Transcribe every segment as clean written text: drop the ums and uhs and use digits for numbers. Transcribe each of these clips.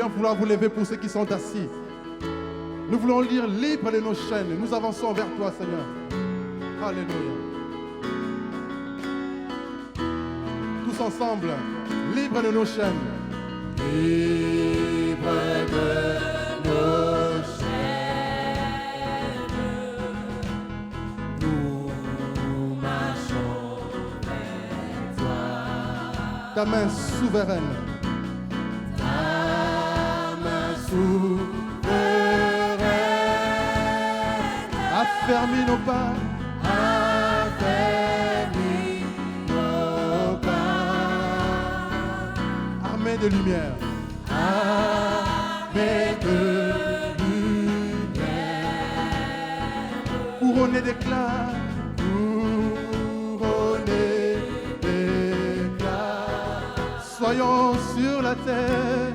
bien vouloir vous lever pour ceux qui sont assis. Nous voulons lire libre de nos chaînes. Nous avançons vers toi, Seigneur. Alléluia. Tous ensemble, libre de nos chaînes. Libre de nos chaînes, nous marchons vers toi. Ta main souveraine. Ta main souveraine Affermis nos pas. affermis nos pas. Armée de lumière. Armée de lumière, Couronné d'éclat. couronnée d'éclat. Soyons sur la terre.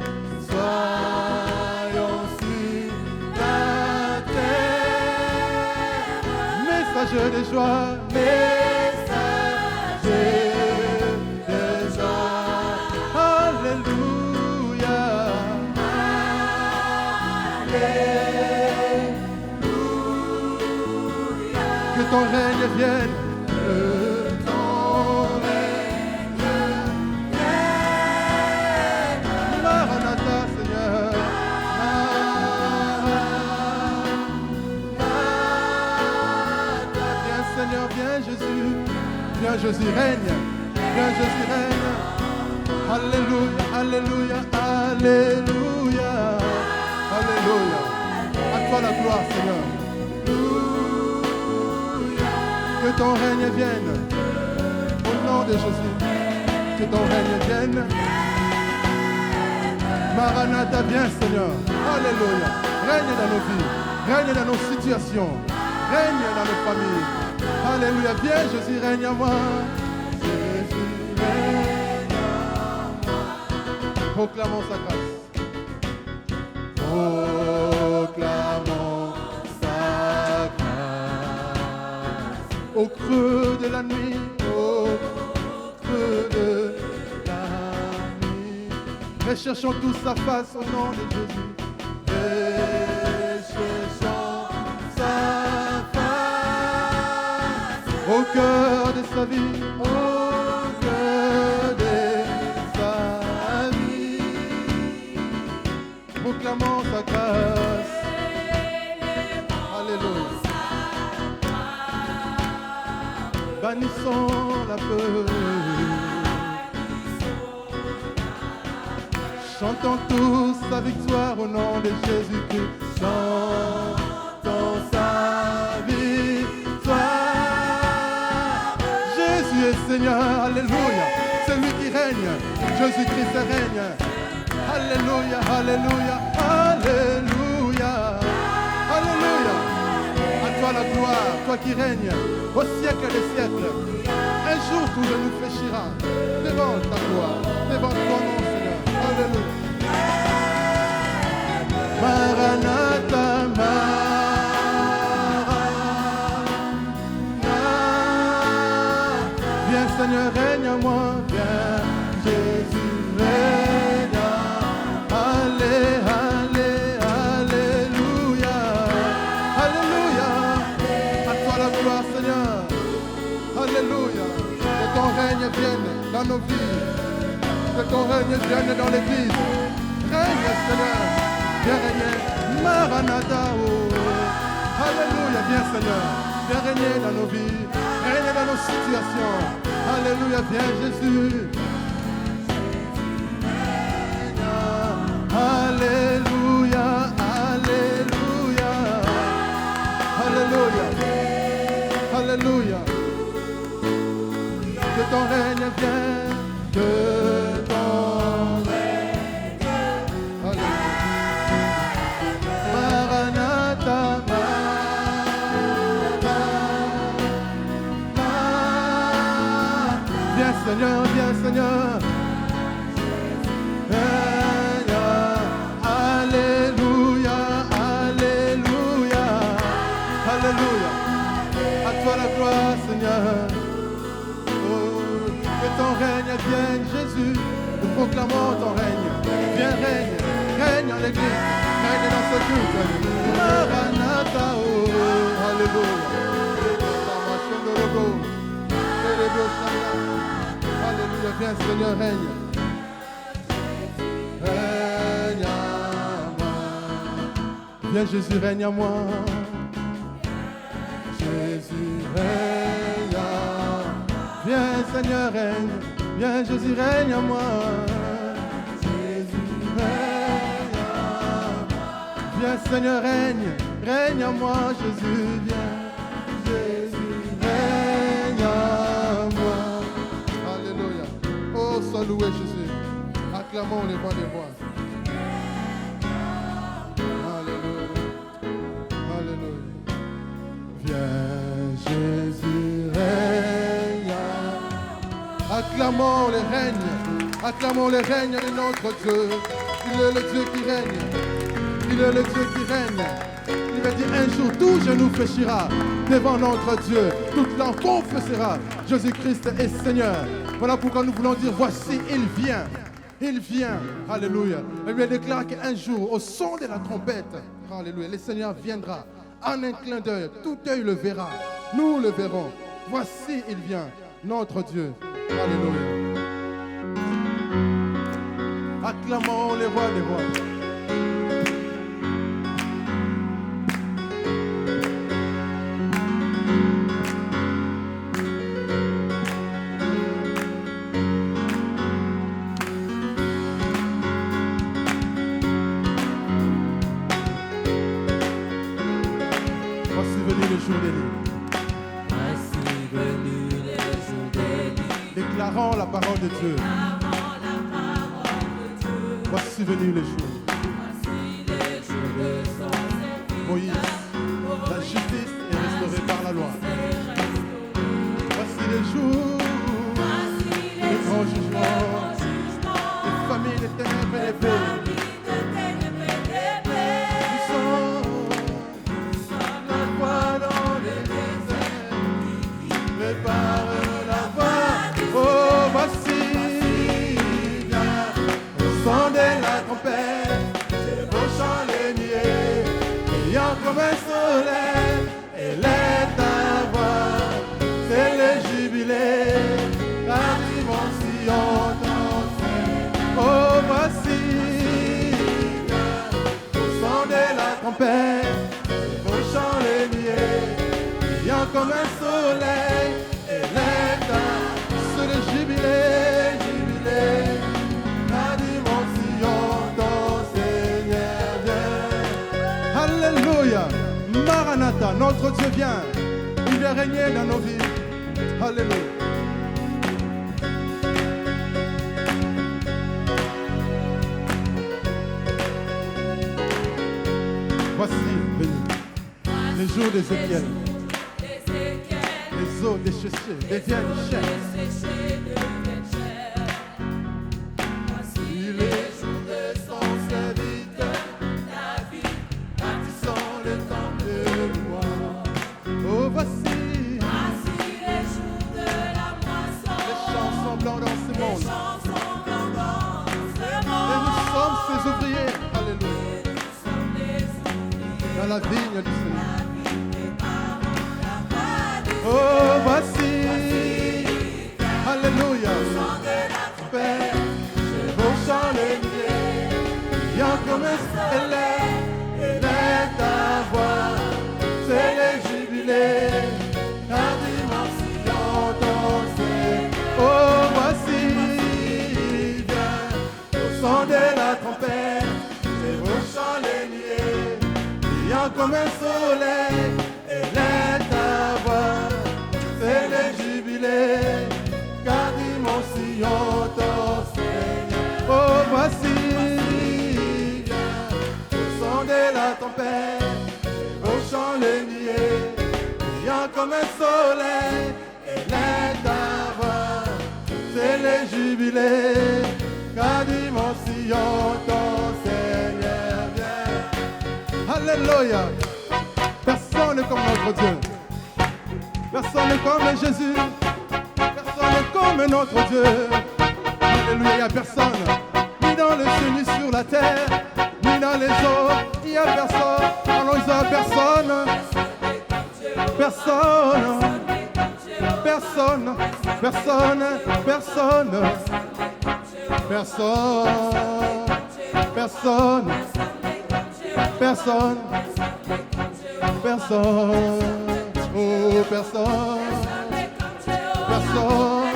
Soyons sur la terre, Messager de joie. messager de joie. Alléluia. Que ton règne vienne. Que ton règne vienne. Maranatha, Seigneur. Viens, Seigneur, viens, Jésus. Viens, Jésus, règne. Viens, Jésus, règne. Alléluia, alléluia, alléluia. Alléluia. À toi la gloire, Seigneur. Que ton règne vienne. Au nom de Jésus. Que ton règne vienne. Maranatha, viens, Seigneur. Alléluia. Règne dans nos vies. Règne dans nos situations. Règne dans nos familles. Alléluia. Viens, Jésus, règne en moi. Jésus, règne en moi. Proclamons sa grâce. Proclamons sa grâce. Au creux de la nuit. Au creux de la nuit. Recherchons tous sa face au nom de Jésus. Recherchons sa face au cœur de sa vie, au cœur de sa vie. Proclamons sa grâce. Alléluia. Bannissons la peur. Chantons tous sa victoire au nom de Jésus-Christ. Chantons sa victoire. Jésus est Seigneur, alléluia. C'est lui qui règne. Jésus-Christ règne. Alléluia, alléluia, alléluia. Alléluia. À toi la gloire, toi qui règnes au siècle des siècles. Un jour tout genou fléchira devant ta gloire, devant ton nom, Seigneur. Alléluia. Maranatha, Maranatha. Viens, Seigneur, règne en moi. Viens, Jésus, règne en moi. Allé, allé, alléluia. Alléluia. À toi la gloire, Seigneur. Alléluia. Que ton règne vienne dans nos vies. Que ton règne vienne dans l'église. Règne, Seigneur. Viens régner. Maranatha. Oh. Alléluia. Viens, Seigneur. Viens régner dans nos vies. Règne dans nos situations. Alléluia. Viens, Jésus. Alléluia. Alléluia. Alléluia. Alléluia. Que ton règne vienne, que ton règne vienne. Maranatha, Maranatha. Viens Seigneur, viens Seigneur. Alléluia, alléluia, alléluia. À toi la gloire Seigneur. Que ton règne vienne, Jésus. Nous proclamons ton règne. Viens, règne. Règne l'église, règne dans ce culte. Maranatha, oh, alléluia. Alléluia, viens Seigneur, règne. Règne à moi. Viens Jésus, règne à moi. Jésus, règne à moi. Viens Seigneur, règne. Viens Jésus, règne à moi. Jésus, règne à moi. Viens Seigneur, règne à moi. Jésus, viens. Jésus, règne à moi. Alléluia. Oh, sois loué Jésus. Acclamons les voix des voix. Alléluia. Alléluia. Viens Jésus, règne à moi. Acclamons les règnes. Acclamons les règnes de notre Dieu. Il est le Dieu qui règne. Il est le Dieu qui règne. Il va dire un jour tout genou fléchira devant notre Dieu. Toute langue confessera Jésus-Christ est Seigneur. Voilà pourquoi nous voulons dire voici, il vient. Il vient. Alléluia. Et lui déclare qu'un jour, au son de la trompette, alléluia, le Seigneur viendra. En un clin d'œil, tout œil le verra. Nous le verrons. Voici, il vient, notre Dieu. Alléluia. Acclamons les rois des rois. Déclarant la parole de Dieu. Voici venu le jour. Moïse, la justice est restaurée par la loi. Voici le jour, le grand jugement, les familles des ténèbres et les paix. Nous sommes la voie dans les déserts, prépare la voie. Oh, voici, au son de la trompette, débauchant les nuées, brillant comme un soleil, elle est ta voix, c'est le jubilé, la dimension dansée. Oh, voici, au son de la trompette, débauchant les nuées, brillant comme un soleil, elle est ta voix. C'est le jubilé, jubilé, la dimension ton Seigneur vient. Alléluia, Maranatha, notre Dieu vient. Il vient régner dans nos vies. Alléluia. Voici venu les jours d'Ézéchiel. Les eaux desséchées deviennent chères. Voici les jours de son serviteur, David, bâtissant le temple de loi. Oh, voici les jours de la moisson, les chansons blancs dans ce les monde. chansons blancs dans ce Et nous monde. sommes ses ouvriers. Alléluia. Et nous sommes les ouvriers Dans la vigne du Seigneur. la vie des parents, la voix du Oh, voici. Alléluia. son de la Père, chevauchant les nuées, brillant comme un soleil, elle est ta voix, c'est le jubilé, la dimension dansée. Oh, voici, viens, au son de la trompette, chevauchant les nuées, brillant comme un soleil, elle est ta voix, c'est le jubilé. Car dimension ton Seigneur. Oh, voici, viens, au son de la tempête, chevauchant les nuées, brillant comme un soleil, elle est ta voix, c'est le jubilé. Car dimension ton Seigneur vient. Alléluia. Personne n'est comme notre Dieu. Personne n'est comme Jésus. Personne comme notre Dieu. Alléluia, il n'y a personne, ni dans le ciel, ni sur la terre, ni dans a les autres, il n'y a personne. Alors il n'y a personne. Personne. Personne. Personne. Personne. Personne. Personne. Personne. Personne. Oh, personne. Personne.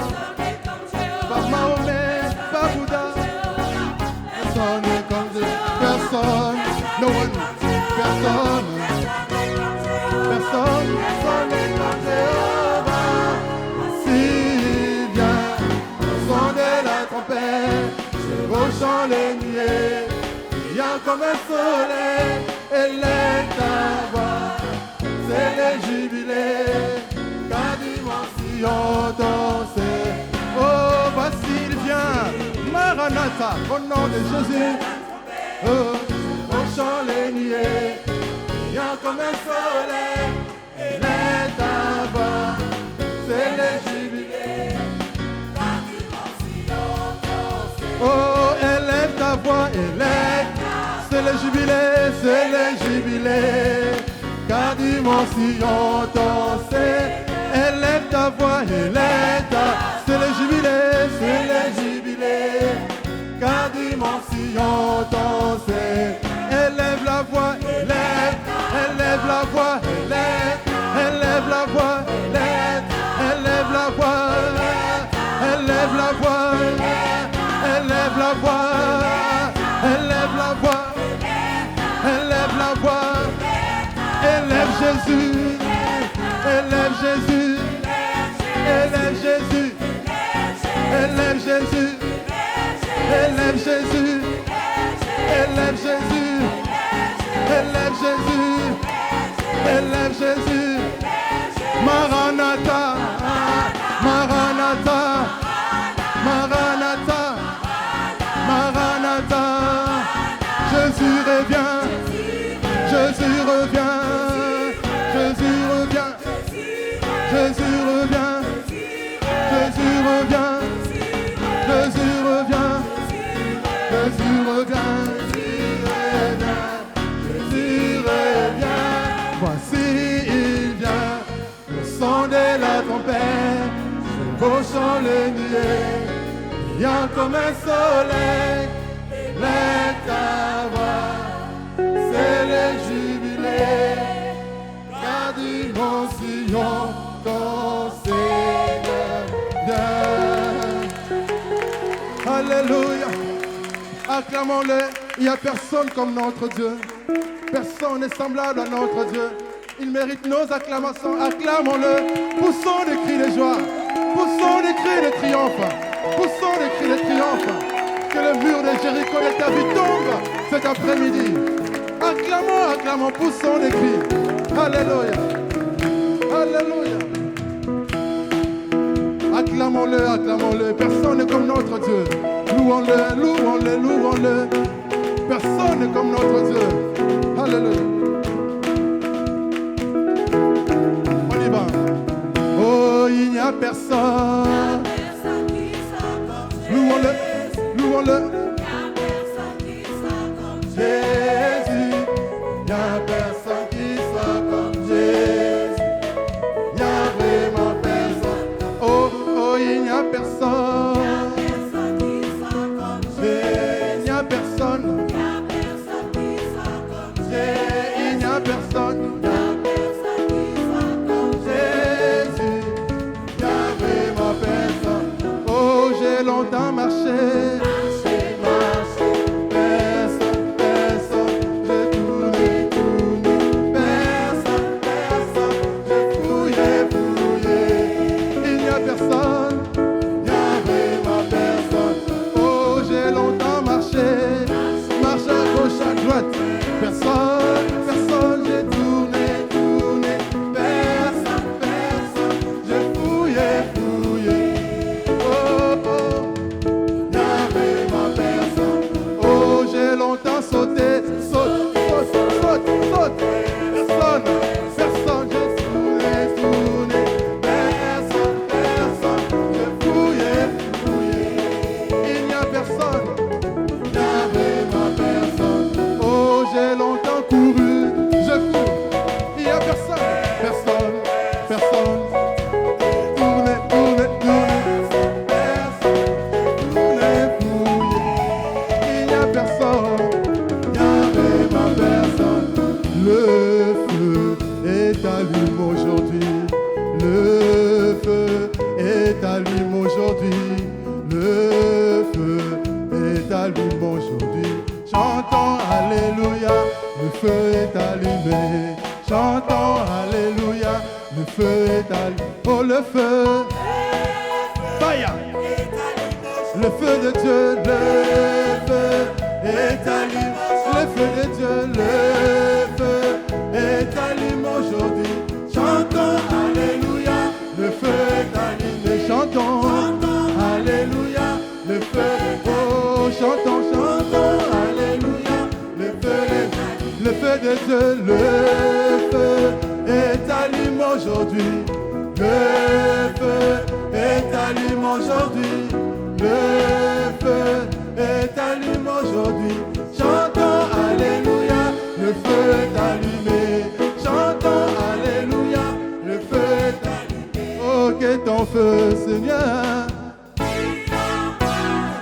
Pas Mahomet, pas Bouddha. Personne n'est comme Dieu. Personne. No one. Personne. Personne. Personne n'est comme Jéhovah. S'il vient au son de la trompette, chevauchant les nuées, brillant comme un soleil, élève ta voix. C'est le jubilé, car dimension dansée. Oh, voici il vient, Maranatha, au nom de Jésus. Oh, on chante les nuées, brillant comme un soleil, élève ta voix. C'est le jubilé, car dimension dansée. Oh, élève ta voix, élève. C'est le jubilé, c'est le jubilé. Car dimension dansée, élève ta voix, élève ta. C'est le jubilé, c'est le jubilé. Car dimension dansée, élève la voix, élève la voix, élève la voix, élève la voix, élève la voix, élève la voix, élève la voix, élève la voix. Élève Jésus, élève Jésus, élève Jésus, élève Jésus, élève Jésus, élève Jésus, élève Jésus, élève Jésus. Maranatha, Maranatha, Maranatha, Maranatha. Jésus revient, Jésus revient. Jésus revient, Jésus revient, Jésus revient, Jésus revient, Jésus revient, Jésus revient. Voici il vient, le son de la trompette, chevauchant les nuées, brillant comme un soleil, lève ta voix, c'est le jubilé. Dimension ton Seigneur vient. Alléluia. Acclamons-le. Il n'y a personne comme notre Dieu. Personne n'est semblable à notre Dieu. Il mérite nos acclamations. Acclamons-le. Poussons des cris de joie. Poussons des cris de triomphe. Poussons des cris de triomphe. Que le mur de Jéricho de ta vie tombe cet après-midi. Acclamons, acclamons. Poussons des cris. Alléluia. Alléluia. Acclamons-le, acclamons-le. Personne n'est comme notre Dieu. Louons-le, louons-le, louons-le. Personne n'est comme notre Dieu. Alléluia. On y va. Oh, il n'y a personne. Louons-le, louons-le. Jésus, il n'y a personne qui soit comme Jésus. Il n'y a vraiment personne. Oh, oh, il n'y a personne. Il n'y a personne. Il n'y a personne. Jésus, il n'y a vraiment personne. Oh, j'ai longtemps marché. Alléluia, le feu est allumé. Chantons Alléluia, le feu est allumé. Oh le feu, fire. Le feu de Dieu, le feu est allumé. Le feu de Dieu, le feu est allumé aujourd'hui. Chantons Alléluia, le feu est allumé. Chantons Alléluia, le feu. Oh, chantons, chantons Alléluia, le feu de Dieu, le feu est allumé aujourd'hui. Le feu est allumé aujourd'hui. Le feu est allumé aujourd'hui. Chantons Alléluia, le feu est allumé. Chantons Alléluia, le feu est allumé. Oh, que ton feu, Seigneur.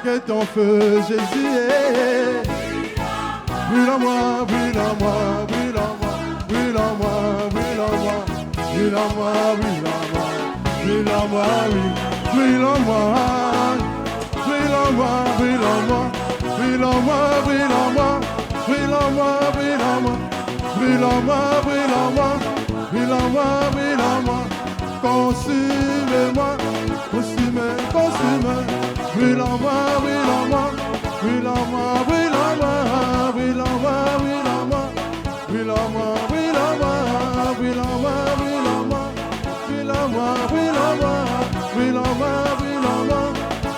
Que ton feu, Jésus est. Brûle en moi, brûle en moi, brûle en moi, brûle en moi, brûle en moi, brûle en moi, brûle en moi, brûle en moi, brûle en moi. Brûle en moi, brûle en moi, brûle en moi, brûle en moi, brûle en moi, brûle en moi, brûle en moi, brûle en moi, brûle en moi, brûle en moi, consume-moi, consume, consume, brûle en moi, brûle en moi, brûle en moi, brûle en moi, brûle en moi, brûle en moi, brûle en moi, brûle en moi, brûle en moi, brûle en moi, brûle en moi, brûle en moi, brûle en moi, brûle en moi.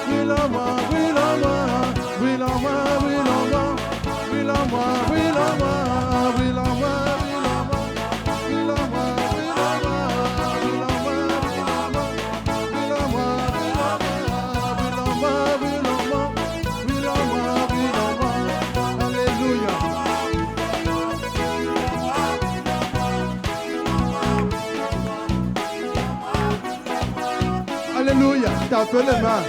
Brûle en moi, brûle en moi, brûle en moi, brûle en moi, brûle en moi, brûle en moi, brûle en moi, brûle en moi, brûle en moi, brûle en moi, brûle en moi, brûle en moi, brûle en moi, brûle en moi, brûle en moi, alléluia. Alléluia, tape les mains.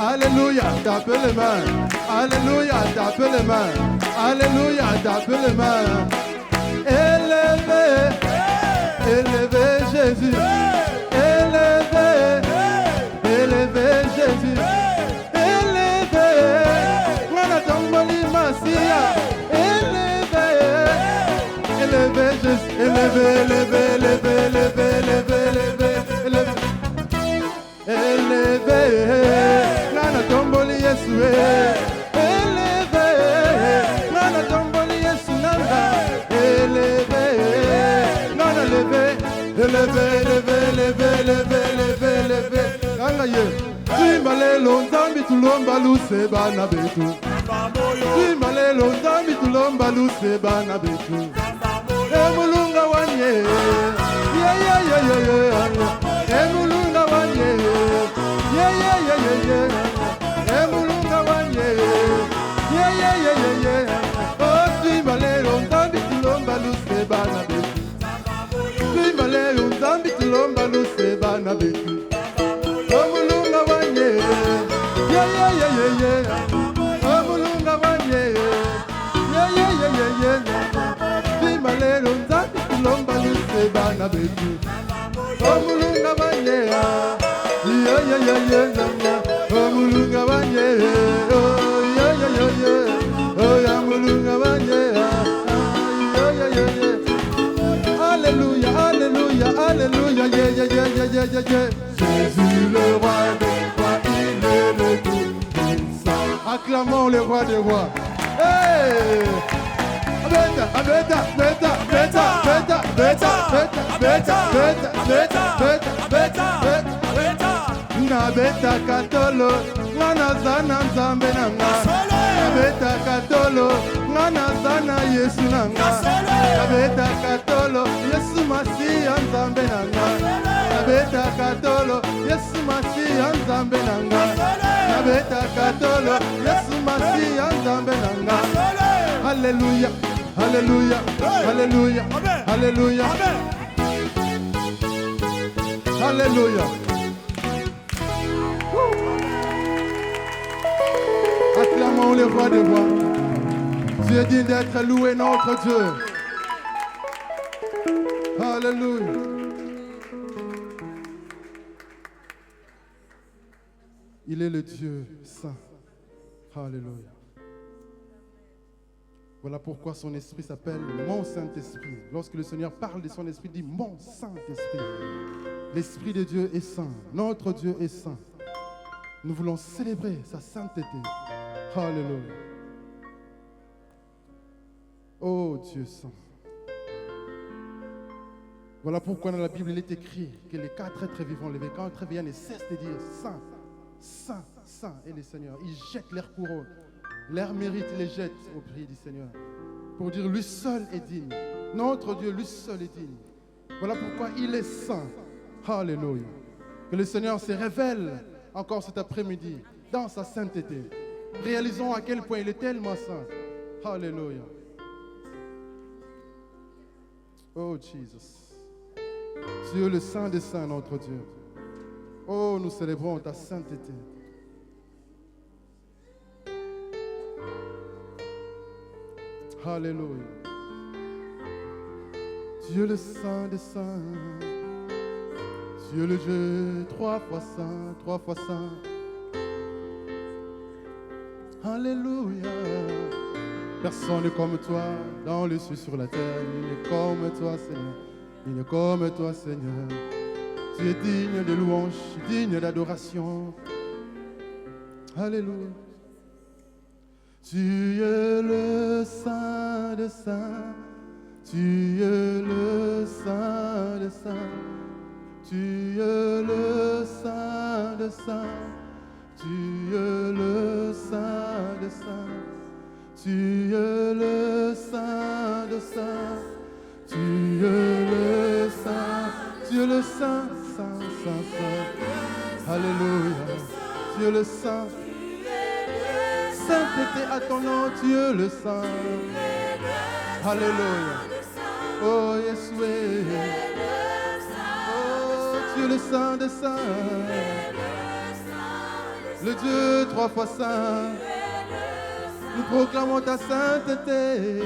Alléluia, tape les mains. Alléluia, tape les mains. Alléluia, tape les mains. Élevé, élevé Jésus. Élevé, élevé Jésus. Élevé, Manatomboli Massia. Élevé, élevé Jésus. Élevé, élevé, élevé, élevé, élevé, élevé, élevé. Élevé, Nana Tomboli Yesu, élevé, Nana Tomboli Yesu Nanda, élevé, Nana élevé, élevé, élevé, élevé, élevé, élevé, élevé, Nana ye, Timalelo Nzambi tulomba luse bana betu, Timalelo Nzambi tulomba luse bana betu, Emulunga wanye, yeah yeah yeah yeah yeah, Emulunga wanye. Yeah, yeah, yeah, yeah, yeah. Emulunga wanye. Yeah, yeah, yeah, yeah, yeah. Oh, Timalelo Nzambi tulomba luse bana betu. Timalelo Nzambi tulomba luse bana betu. Emulunga wanye. Yeah, yeah, yeah, yeah, yeah. Emulunga wanye. Yeah, yeah, yeah, yeah, yeah. Timalelo Nzambi tulomba luse bana betu. Emulunga wanye. Yeah, yeah, yeah, yeah, oh, Mulunga Wanye, oh, yeah, yeah, yeah, yeah, oh, yeah, Mulunga Wanye, yeah, yeah, yeah, yeah. Alléluia, alléluia, alléluia, yeah, yeah, yeah, yeah, yeah, yeah, yeah. Jésus le roi des rois, il est le tout-puissant. Acclamons le roi des rois. Hey! Beta, beta, beta, beta, beta, beta, beta, beta, beta, beta, beta, beta, beta. Na beta katolo, ngana zana nzambe nanga. Na beta katolo, ngana zana Yesu nanga. Na beta katolo, Yesu Masiya nzambe nanga. Na beta katolo, Yesu Masiya nzambe nanga. Na beta katolo, Yesu Masiya nzambe nanga. Alléluia, alléluia, alléluia, alléluia, alléluia. Acclamons le roi des rois. Tu es digne d'être loué, notre Dieu. Alléluia. Il est le Dieu saint. Alléluia. Voilà pourquoi son esprit s'appelle mon Saint-Esprit. Lorsque le Seigneur parle de son esprit, il dit mon Saint-Esprit. L'Esprit de Dieu est saint. Notre Dieu est saint. Nous voulons célébrer sa sainteté. Alléluia. Oh Dieu saint. Voilà pourquoi dans la Bible, il est écrit que les quatre êtres vivants, les quatre êtres vivants ne cessent de dire Saint, Saint, Saint est le Seigneur. Ils jettent leur couronne, leur mérite, ils les jettent au pied du Seigneur. Pour dire lui seul est digne. Notre Dieu, lui seul est digne. Voilà pourquoi il est saint. Alléluia. Que le Seigneur se révèle encore cet après-midi dans sa sainteté. Réalisons à quel point il est tellement saint. Alléluia. Oh Jesus. Dieu le Saint des Saints, notre Dieu. Oh, nous célébrons ta sainteté. Alléluia. Dieu le Saint des Saints. Dieu le Dieu, trois fois saint, trois fois saint. Alléluia. Personne n'est comme toi dans le ciel sur la terre. Il n'est comme toi, Seigneur. Il n'est comme toi, Seigneur. Tu es digne de louange, digne d'adoration. Alléluia. Tu es le Saint des Saints. Tu es le Saint des Saints. Tu es le Saint des Saints. Tu es le Saint des Saints. Tu es le Saint des Saints. Tu es le Saint, tu es le Saint, Saint, Saint, Saint. Alléluia. Tu es le Saint. Sainteté à ton nom, tu es le Saint. Alléluia. Oh, Yeshua. Oh, tu es le Saint des Saints. Le Dieu trois fois saint. Nous proclamons ta sainteté.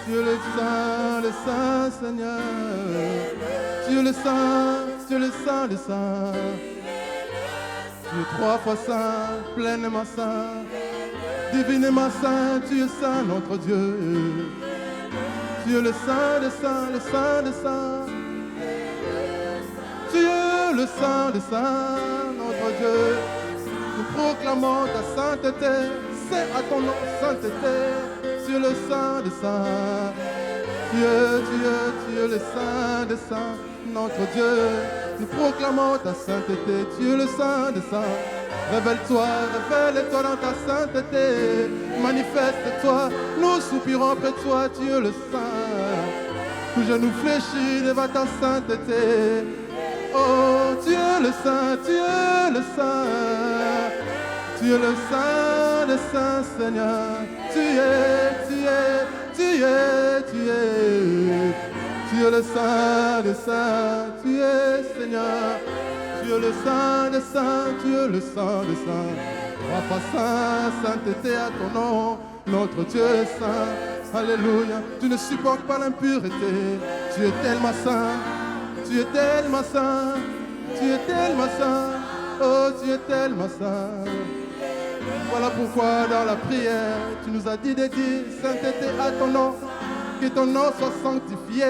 Tu es le Saint, Seigneur. Tu es le Saint, tu es le Saint des Saints. Tu es trois fois saint, pleinement saint, divinement saint, tu es saint, notre Dieu. Tu es le Saint des Saints, le Saint des Saints. Tu es le Saint des Saints, notre Dieu. Nous proclamons ta sainteté, c'est à ton nom, sainteté. Tu es le Saint des Saints. Tu es le Saint des Saints, notre Dieu. Nous proclamons ta sainteté. Tu es le Saint des Saints. Révèle-toi, révèle-toi dans ta sainteté. Manifeste-toi, nous soupirons près de toi. Tu es le Saint. Tout genou fléchit devant ta sainteté. Oh, tu es le Saint, tu es le Saint. Tu es le Saint des Saints, Seigneur. Tu es le Saint des Saints, tu es Seigneur. Tu es le Saint des Saints, tu es le Saint des Saints. Trois fois saint, sainteté à ton nom, notre Dieu est saint. Alléluia. Tu ne supportes pas l'impureté. Tu es tellement saint, tu es tellement saint, tu es tellement saint. Oh, tu es tellement saint. Voilà pourquoi dans la prière, tu nous as dit de dire sainteté à ton nom, que ton nom soit sanctifié.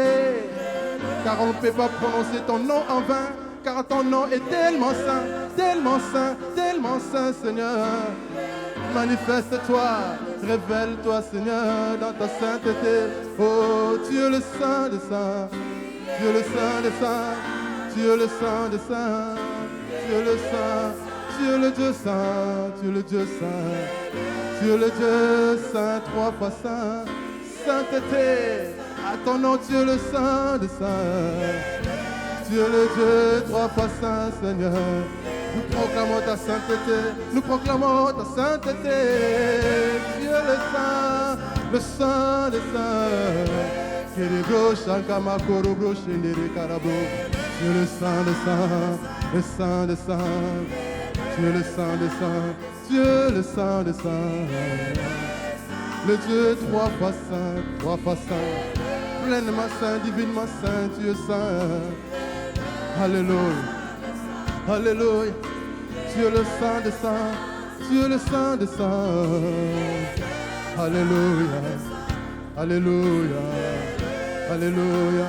Car on ne peut pas prononcer ton nom en vain, car ton nom est tellement saint, tellement saint, tellement saint, Seigneur. Manifeste-toi, révèle-toi, Seigneur, dans ta sainteté. Oh, tu es le Saint des saints, tu es le Saint des saints, tu es le Saint des saints, tu es le Saint. Tu es le Dieu saint, tu es le Dieu saint, tu es le Dieu saint, trois fois saint, sainteté, à ton nom tu es le Saint des saints, tu es le Dieu trois fois saint, Seigneur. Nous proclamons ta sainteté, nous proclamons ta sainteté, tu es le Saint des saints, tu es le Saint des saints, le Saint des saints. Tu es le Saint des saints, tu es le Saint des saints. Le Dieu trois fois saint, pleinement saint, divinement saint, tu es saint. Alléluia, alléluia. Tu es le Saint des saints, tu es le Saint des saints. Alléluia. Alléluia. Alléluia.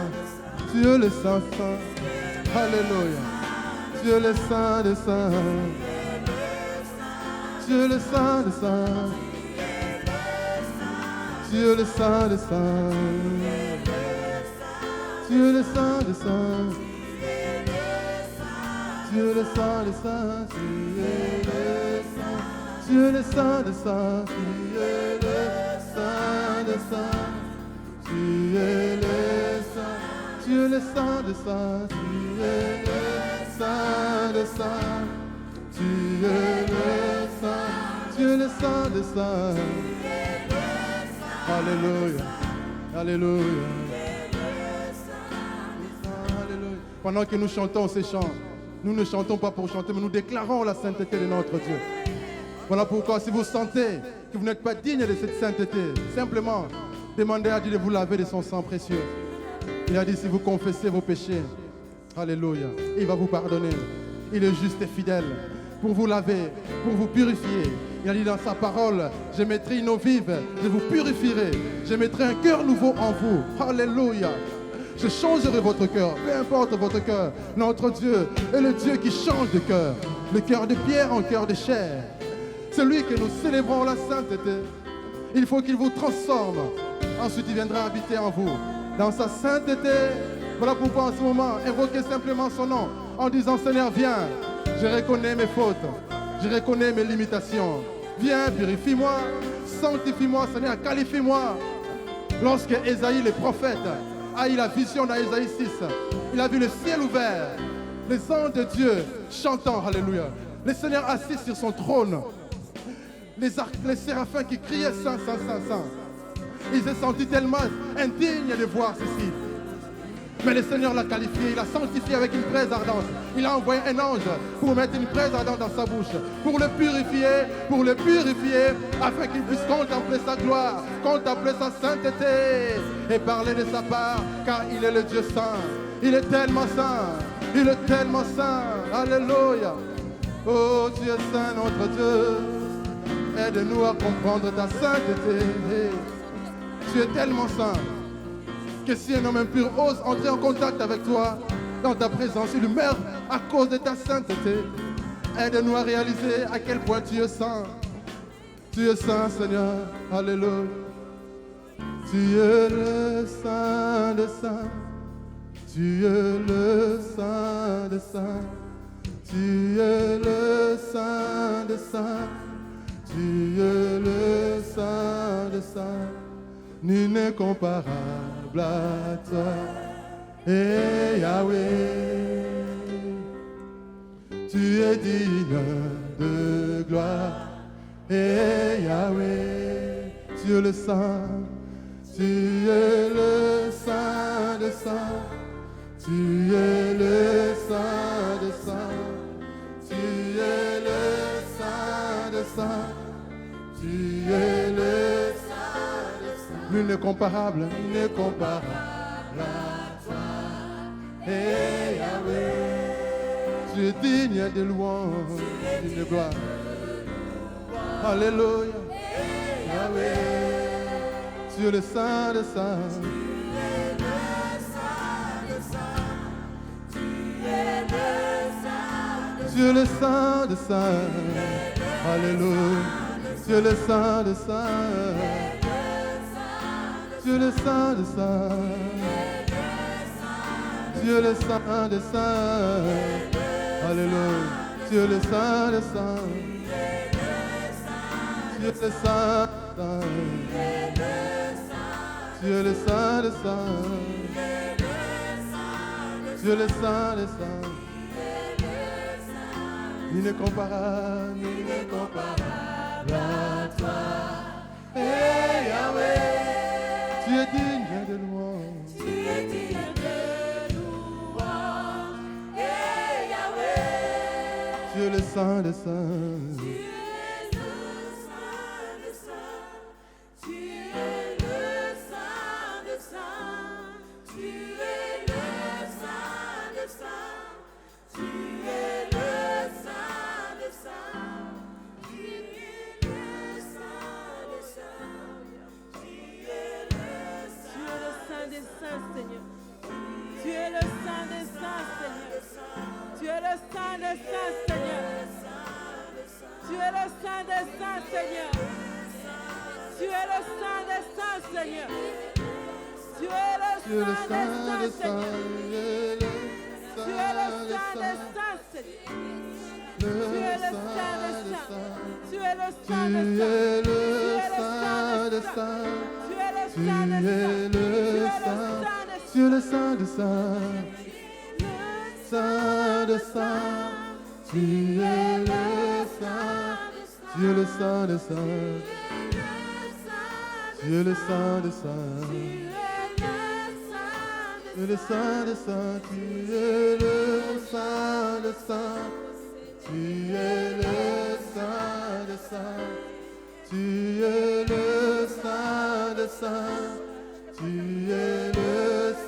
Dieu le Saint Saint. Alléluia. Dieu le Saint des Saints. Dieu le Saint des Saints. Dieu le Saint des Saints. Dieu le Saint des Saints. Dieu le Saint des Saints. Dieu le Saint des Saints. Dieu le Saint des Saints. Saint des Saints, tu es le Saint, Dieu le Saint des Saints. Alléluia, Alléluia. Alléluia. Pendant que nous chantons ces chants, nous ne chantons pas pour chanter, mais nous déclarons la sainteté de notre Dieu. Voilà pourquoi si vous sentez que vous n'êtes pas digne de cette sainteté, simplement demandez à Dieu de vous laver de son sang précieux. Il a dit si vous confessez vos péchés, alléluia, il va vous pardonner. Il est juste et fidèle pour vous laver, pour vous purifier. Il a dit dans sa parole, je mettrai une eau vive, je vous purifierai. Je mettrai un cœur nouveau en vous. Alléluia. Je changerai votre cœur, peu importe votre cœur. Notre Dieu est le Dieu qui change de cœur. Le cœur de pierre en cœur de chair. Celui que nous célébrons la sainteté, il faut qu'il vous transforme. Ensuite, il viendra habiter en vous. Dans sa sainteté, voilà pourquoi en ce moment, invoquez simplement son nom en disant Seigneur, viens, je reconnais mes fautes, je reconnais mes limitations. Viens, purifie-moi, sanctifie-moi, Seigneur, qualifie-moi. Lorsque Ésaïe, le prophète, a eu la vision dans Ésaïe 6, il a vu le ciel ouvert, les anges de Dieu chantant, alléluia. Le Seigneur assis sur son trône, les séraphins qui criaient Saint, Saint, Saint, Saint. Il s'est senti tellement indigne de voir ceci. Mais le Seigneur l'a qualifié, il l'a sanctifié avec une braise ardente. Il a envoyé un ange pour mettre une braise ardente dans sa bouche, pour le purifier, afin qu'il puisse contempler sa gloire, contempler sa sainteté et parler de sa part, car il est le Dieu saint. Il est tellement saint, il est tellement saint. Alléluia. Oh Dieu saint, notre Dieu, aide-nous à comprendre ta sainteté. Tu es tellement saint que si un homme impur ose entrer en contact avec toi, dans ta présence, il meurt à cause de ta sainteté. Aide-nous à réaliser à quel point tu es saint. Tu es saint, Seigneur. Alléluia. Tu es le saint des saints. Tu es le saint des saints. Tu es le saint des saints. Tu es le saint des saints. Nul n'est comparable à toi, et Yahweh. Tu es digne de gloire, et Yahweh. Tu es le saint, tu es le saint des saints. Tu es le saint des saints. Tu es le saint des saints. Tu es le nul n'est comparable à toi, et Yahweh. Tu es digne de louange, digne de gloire. Alléluia, Yahweh. Tu es le saint des saints. Tu es le saint des saints. Alléluia. Tu es le saint des saints. Tu es le saint des saints. Tu es le saint des saints. Alléluia. Tu es le saint des saints. Tu es le saint des saints. Tu es le saint des saints. Tu es le saint des saints. Il n'est comparable, il n'est comparable à toi. Hey Yahweh. Tu es digne de louange. Tu es digne de louange, et Yahweh. Tu es le saint des saints. Tu es le saint des saints. Tu es le saint des saints. Tu es le saint des saints. Tu es le saint des saints. Tu es le saint des saints. des saints, Seigneur. Tu es le Saint des saints, Seigneur. Tu es le Saint des saints, Seigneur. Tu es le Saint des saints, Seigneur. Tu es le Saint des saints, Seigneur. Tu es le Saint des saints, Seigneur. Tu es le Saint des saints, Seigneur. Tu es le Saint des saints. Tu es le Saint des saints. Tu es le Saint des saints. Tu es le Saint des saints. Saint des saints. Tu es le Saint. Tu es le Saint des saints. Tu es le Saint des saints. Tu es le Saint des saints. Tu es le Saint des saints. Tu es le Saint des saints. Tu es le Saint des saints. Tu es le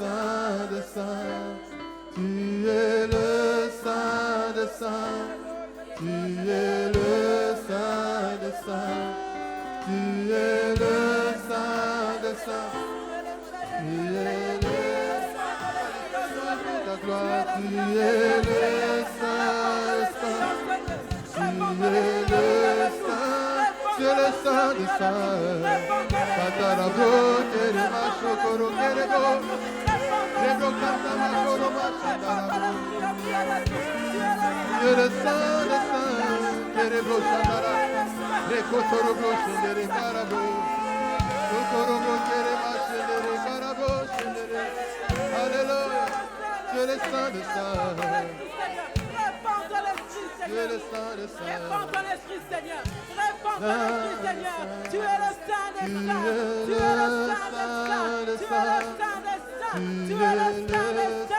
Saint des saints. Tu es le Saint des saints. Tu es le Saint des saints. Tu es le Saint des saints. Tu es le ta gloire. Tu es le Saint des saints. Tu es le Saint. Tu es le Saint des saints. Katarabo, Terema, Shokoro, Kerebo. Rebo, Katama, Koroma, Shatarabo. Tu es le Saint des saints. Kerebo, Shatara. Rekotorobo, Shendere, Karabo. Sokorobo, Kerema, Shendere, Karabo, Shendere. Alléluia. Tu es le Saint des saints. Tu es le Saint des saints. Répands ton esprit, Seigneur. Répands ton esprit, Seigneur. Tu es le Saint des saints. Tu es le Saint des saints. Tu es le Saint des saints. Tu es le Saint des saints.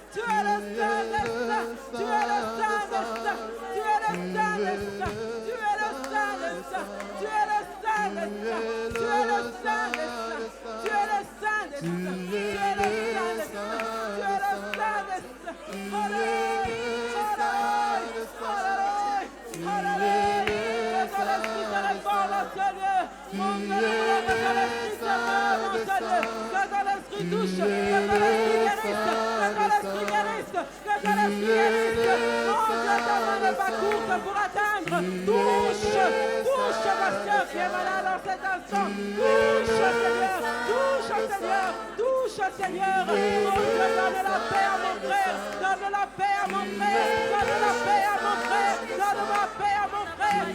Tu es le Saint des saints. Tu es le Saint des saints. Tu es le Saint des saints. Tu es le Saint des saints. Tu es le Saint des saints. Tu es le Saint des saints. Tu es le Saint des saints. Tu es le Saint des saints. Tu es le Saint des pour atteindre. Touche, ma soeur qui est malade en cet instant. Touche, Seigneur. Touche, Seigneur. Oh Dieu, donne la paix à mon frère. Donne la paix à mon frère. Donne la paix à mon frère. Donne la paix à mon frère.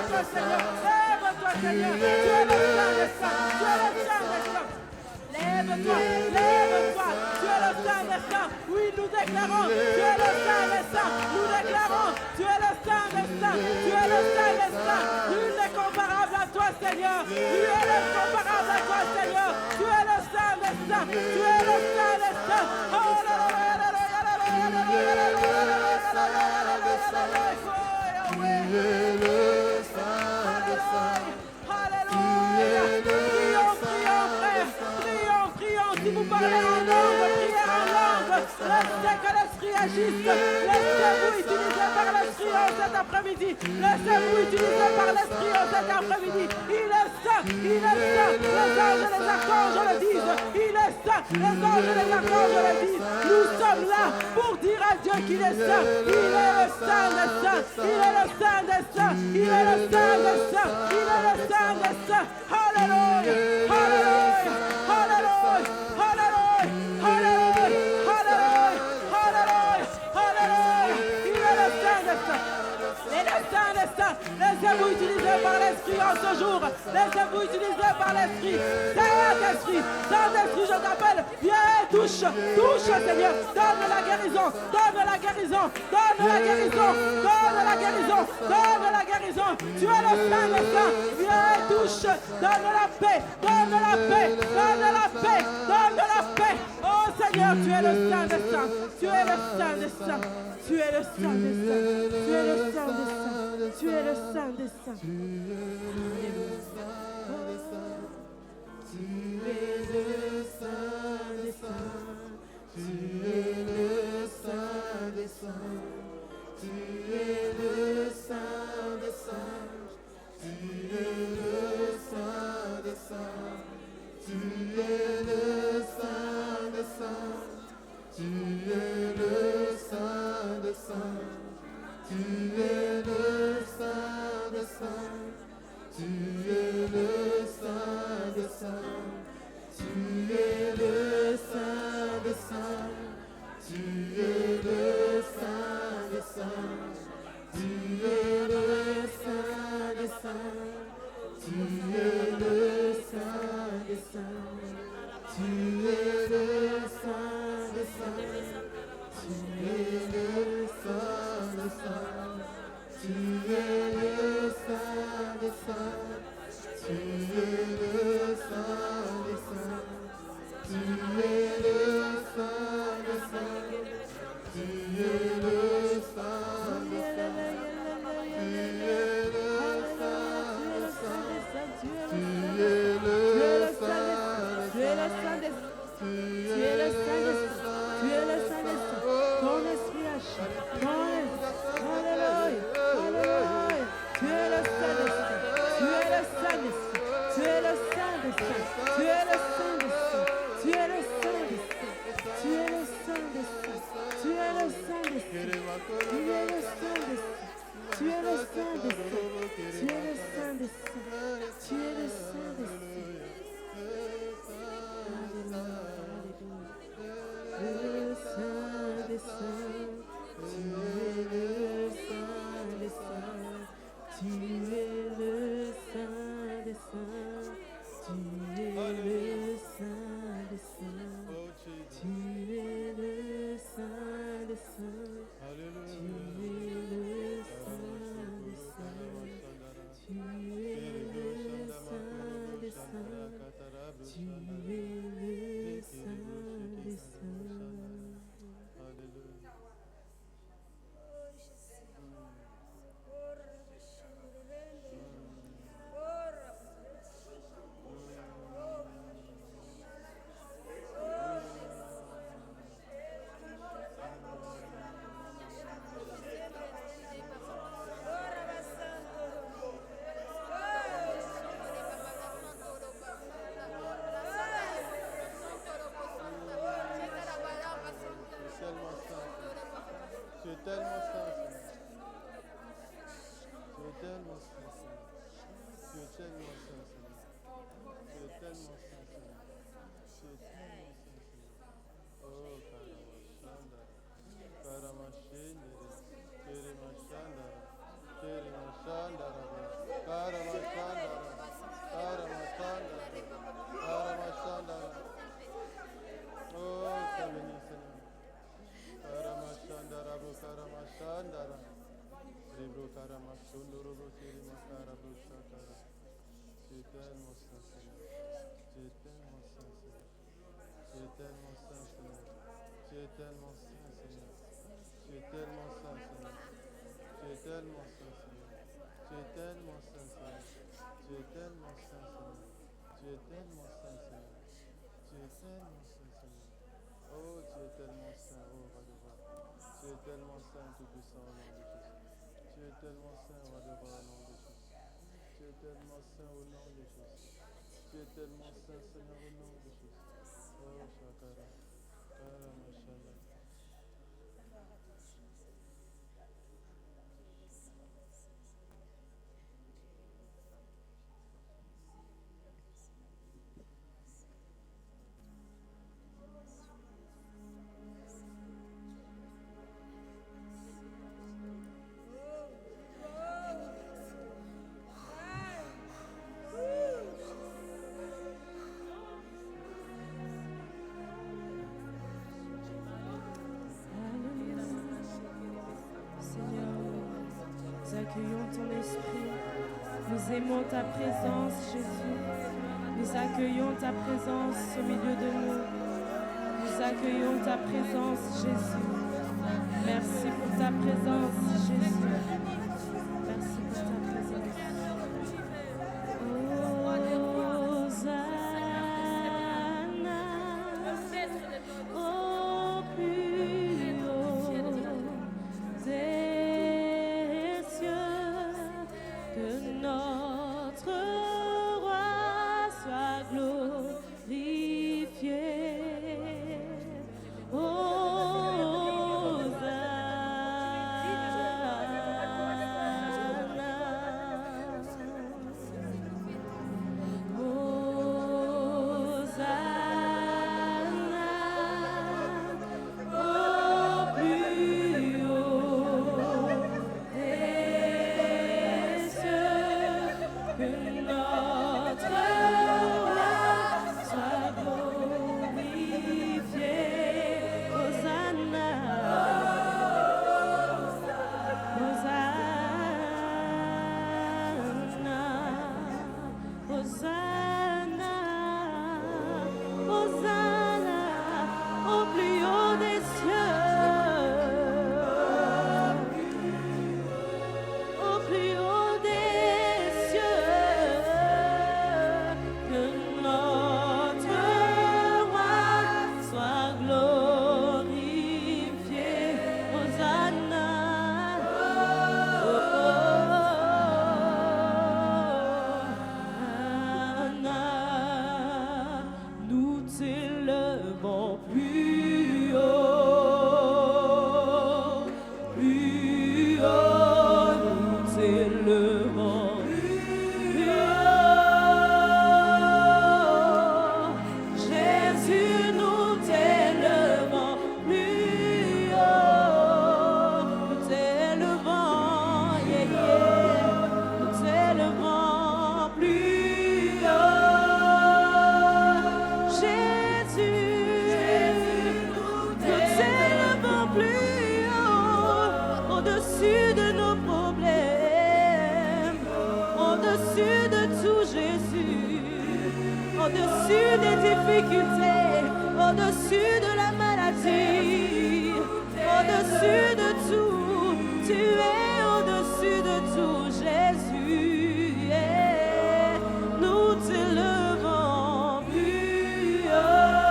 Lève-toi, Seigneur. Lève-toi, Seigneur. Tu es le Saint des saints. Tu es le Saint des saints. Lève-toi, lève-toi, tu es le Saint des saints. Oui, nous déclarons, tu es le Saint des saints. Nous déclarons, tu es le Saint des saints. Tu es le Saint des saints. Nul n'est comparable à toi, Seigneur. Nul n'est comparable à toi, Seigneur. Tu es le Saint des saints. Tu es le Saint des saints. Si vous parlez en langue, priez en langue. Laissez que l'esprit agisse. Laissez-vous utiliser par l'esprit en cet après-midi. Laissez-vous utiliser par l'esprit en cet après-midi. Il est saint, il est saint. Les anges et les archanges le disent. Il est saint, les anges et les archanges le disent. Nous sommes là pour dire à Dieu qu'il est saint. Il est le saint des saints. Il est le saint des saints. Il est le saint des saints. Il est le saint des saints. Alléluia. Alléluia. Alléluia. Laissez-vous utiliser par l'esprit en ce jour. Laissez-vous utiliser par l'esprit. Saint-Esprit, Saint-Esprit, je t'appelle. Viens, touche, Seigneur. Donne la guérison, donne la guérison, donne la guérison, donne la guérison, donne la guérison. Tu es le Saint des saints. Viens, touche, donne la paix, donne la paix, donne la paix, donne la paix. Oh Seigneur, tu es le Saint des saints. Tu es le Saint des saints. Tu es le Saint des saints. Tu es le Saint des saints. Tu es le Saint des saints. Tu es le Saint des saints. Tu es le Saint des saints. Tu es le Saint des saints. Tu es le Saint des saints. accueillons ton esprit. Nous aimons ta présence, Jésus. Nous accueillons ta présence au milieu de nous. Nous accueillons ta présence, Jésus. Merci pour ta présence, Jésus. Merci pour ta présence. Hosanna, Hosanna, au plus haut des cieux, au plus haut des cieux, que notre roi soit glorifié. Hosanna, Hosanna, nous t'élevons plus haut, plus haut, nous t'élevons plus haut. Jésus, nous t'élevons plus haut, nous t'élevons, yeah, yeah, nous t'élevons plus haut. Jésus, nous t'élevons plus haut, au-dessus de nos problèmes, au-dessus de tout, Jésus, au-dessus des difficultés, au-dessus de la maladie, au-dessus de tout, tu es au-dessus de tout, Jésus, yeah. Nous t'élevons plus haut,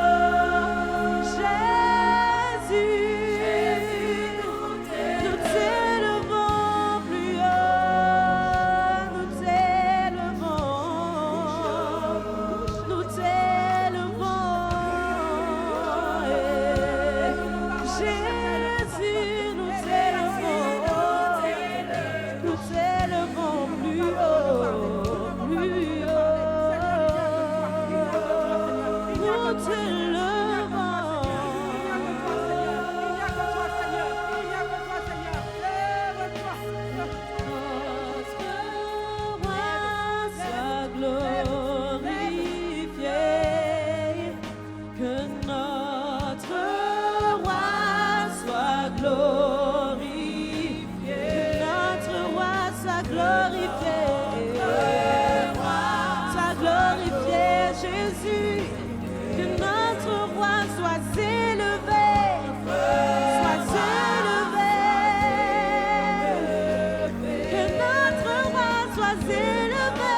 Jésus, nous t'élevons plus haut, nous t'élevons, nous t'élevons, Jésus, nous t'élevons plus haut, plus haut, nous Jésus, que notre roi soit élevé, soit élevé, que notre roi soit élevé,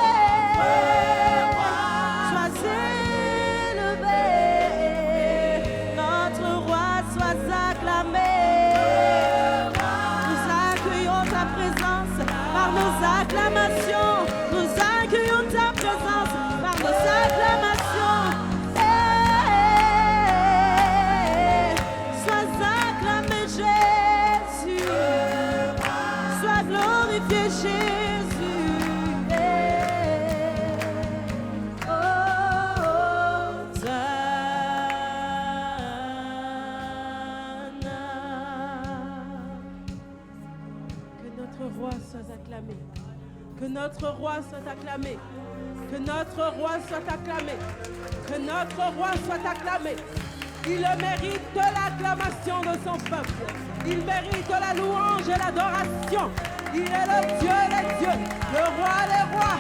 soit élevé, notre roi soit acclamé. Nous accueillons ta présence par nos acclamations, nous accueillons ta présence par nos acclamations. Sois acclamé Jésus, sois glorifié Jésus. Que notre roi soit acclamé. Que notre roi soit acclamé. Que notre roi soit acclamé. Que notre roi soit acclamé. Il mérite l'acclamation de son peuple. Il mérite la louange et l'adoration. Il est le Dieu des dieux, le roi des rois.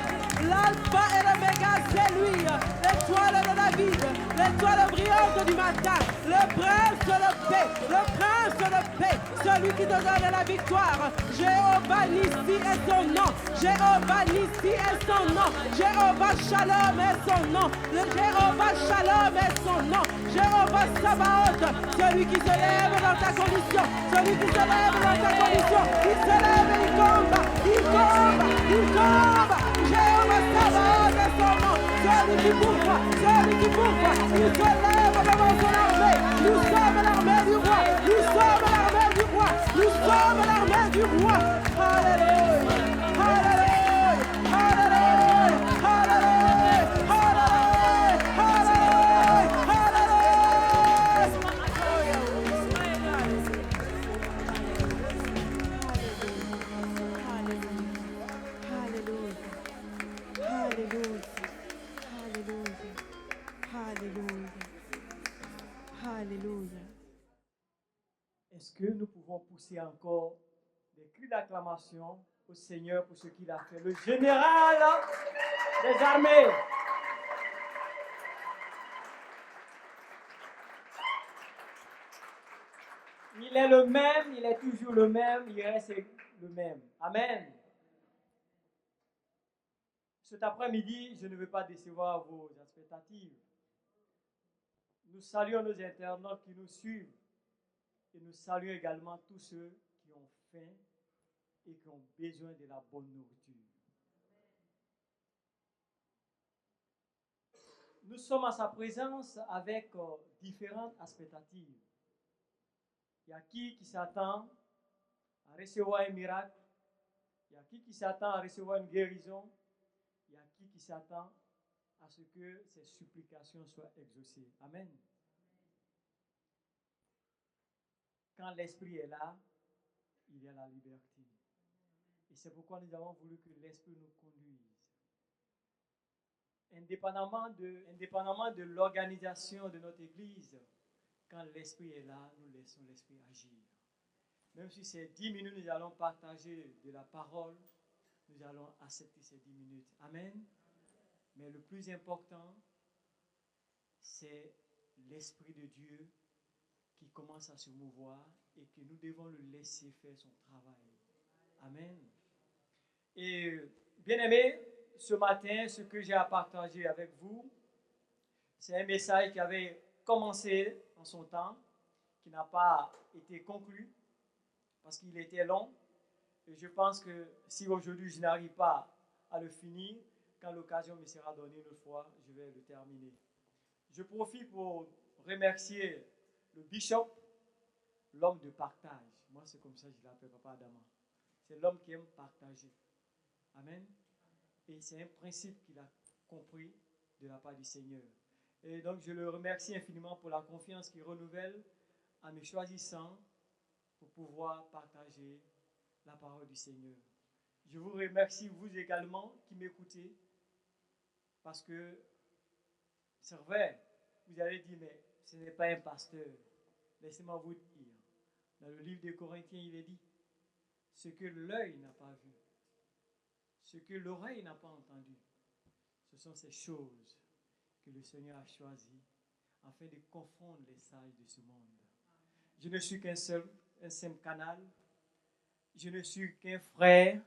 L'alpha et l'oméga, c'est lui. L'étoile de David, l'étoile brillante du matin. Le prince de paix, le prince de paix. Celui qui te donne la victoire. Jéhovah Nissi est son nom. Jéhovah Nissi est son nom. Jéhovah Shalom est son nom. Le Jéhovah Shalom est son nom. Jéhovah Sabaoth, celui qui se lève dans ta condition. Celui qui se lève dans ta condition. Il se lève et il combat. Il combat. Il combat. Jéhovah Sabaoth est son nom. Celui qui pourvoit. Celui qui pourvoit. Il se lève devant son armée. Nous sommes l'armée du roi. Nous sommes l'armée du roi. Nous sommes l'armée du roi. Alléluia. Alléluia. Alléluia. Alléluia. Alléluia. Est-ce que nous pouvons pousser encore des cris d'acclamation au Seigneur pour ce qu'il a fait? Le général des armées, Il est le même, il est toujours le même, il reste le même. Amen. Cet après-midi, je ne veux pas décevoir vos expectatives. Nous saluons nos internautes qui nous suivent et nous saluons également tous ceux qui ont faim et qui ont besoin de la bonne nourriture. Nous sommes à sa présence avec différentes expectatives. Il y a qui s'attend à recevoir un miracle. Il y a qui s'attend à recevoir une guérison. Il y a qui s'attend à ce que ses supplications soient exaucées. Amen. Quand l'Esprit est là, il y a la liberté. Et c'est pourquoi nous avons voulu que l'Esprit nous conduise. Indépendamment de l'organisation de notre Église, quand l'Esprit est là, nous laissons l'Esprit agir. Même si c'est 10 minutes, nous allons partager de la parole, nous allons accepter ces 10 minutes. Amen. Mais le plus important, c'est l'Esprit de Dieu qui commence à se mouvoir et que nous devons le laisser faire son travail. Amen. Et bien aimé, ce matin, ce que j'ai à partager avec vous, c'est un message qui avait commencé en son temps, qui n'a pas été conclu parce qu'il était long. Et je pense que si aujourd'hui je n'arrive pas à le finir, quand l'occasion me sera donnée une fois, je vais le terminer. Je profite pour remercier le bishop, l'homme de partage. Moi, c'est comme ça que je l'appelle, Papa Adama. C'est l'homme qui aime partager. Amen. Et c'est un principe qu'il a compris de la part du Seigneur. Et donc, je le remercie infiniment pour la confiance qu'il renouvelle en me choisissant pour pouvoir partager la parole du Seigneur. Je vous remercie, vous également, qui m'écoutez, parce que c'est vrai, vous allez dire, mais ce n'est pas un pasteur. Laissez-moi vous dire, dans le livre des Corinthiens, il est dit, ce que l'œil n'a pas vu, ce que l'oreille n'a pas entendu, ce sont ces choses que le Seigneur a choisies afin de confondre les sages de ce monde. Je ne suis un simple canal, je ne suis qu'un frère,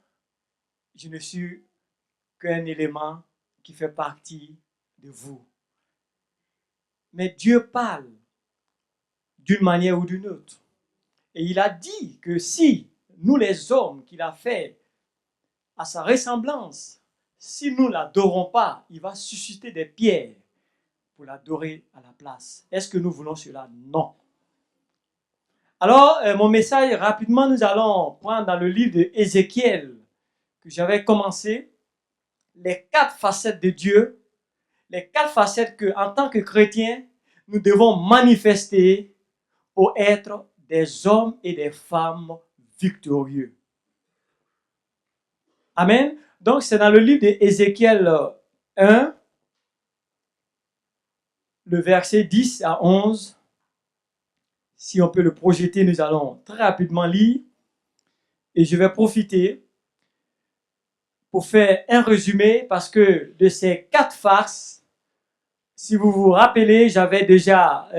je ne suis qu'un élément qui fait partie de vous. Mais Dieu parle d'une manière ou d'une autre. Et il a dit que si nous les hommes qu'il a fait à sa ressemblance, si nous ne l'adorons pas, il va susciter des pierres pour l'adorer à la place. Est-ce que nous voulons cela? Non. Alors, mon message, rapidement, nous allons prendre dans le livre d'Ézéchiel, que j'avais commencé, les 4 facettes de Dieu, les 4 facettes que, en tant que chrétiens, nous devons manifester pour être des hommes et des femmes victorieux. Amen. Donc, c'est dans le livre d'Ézéchiel 1, le verset 10 à 11. Si on peut le projeter, nous allons très rapidement lire. Et je vais profiter pour faire un résumé parce que de ces 4 faces, si vous vous rappelez, j'avais déjà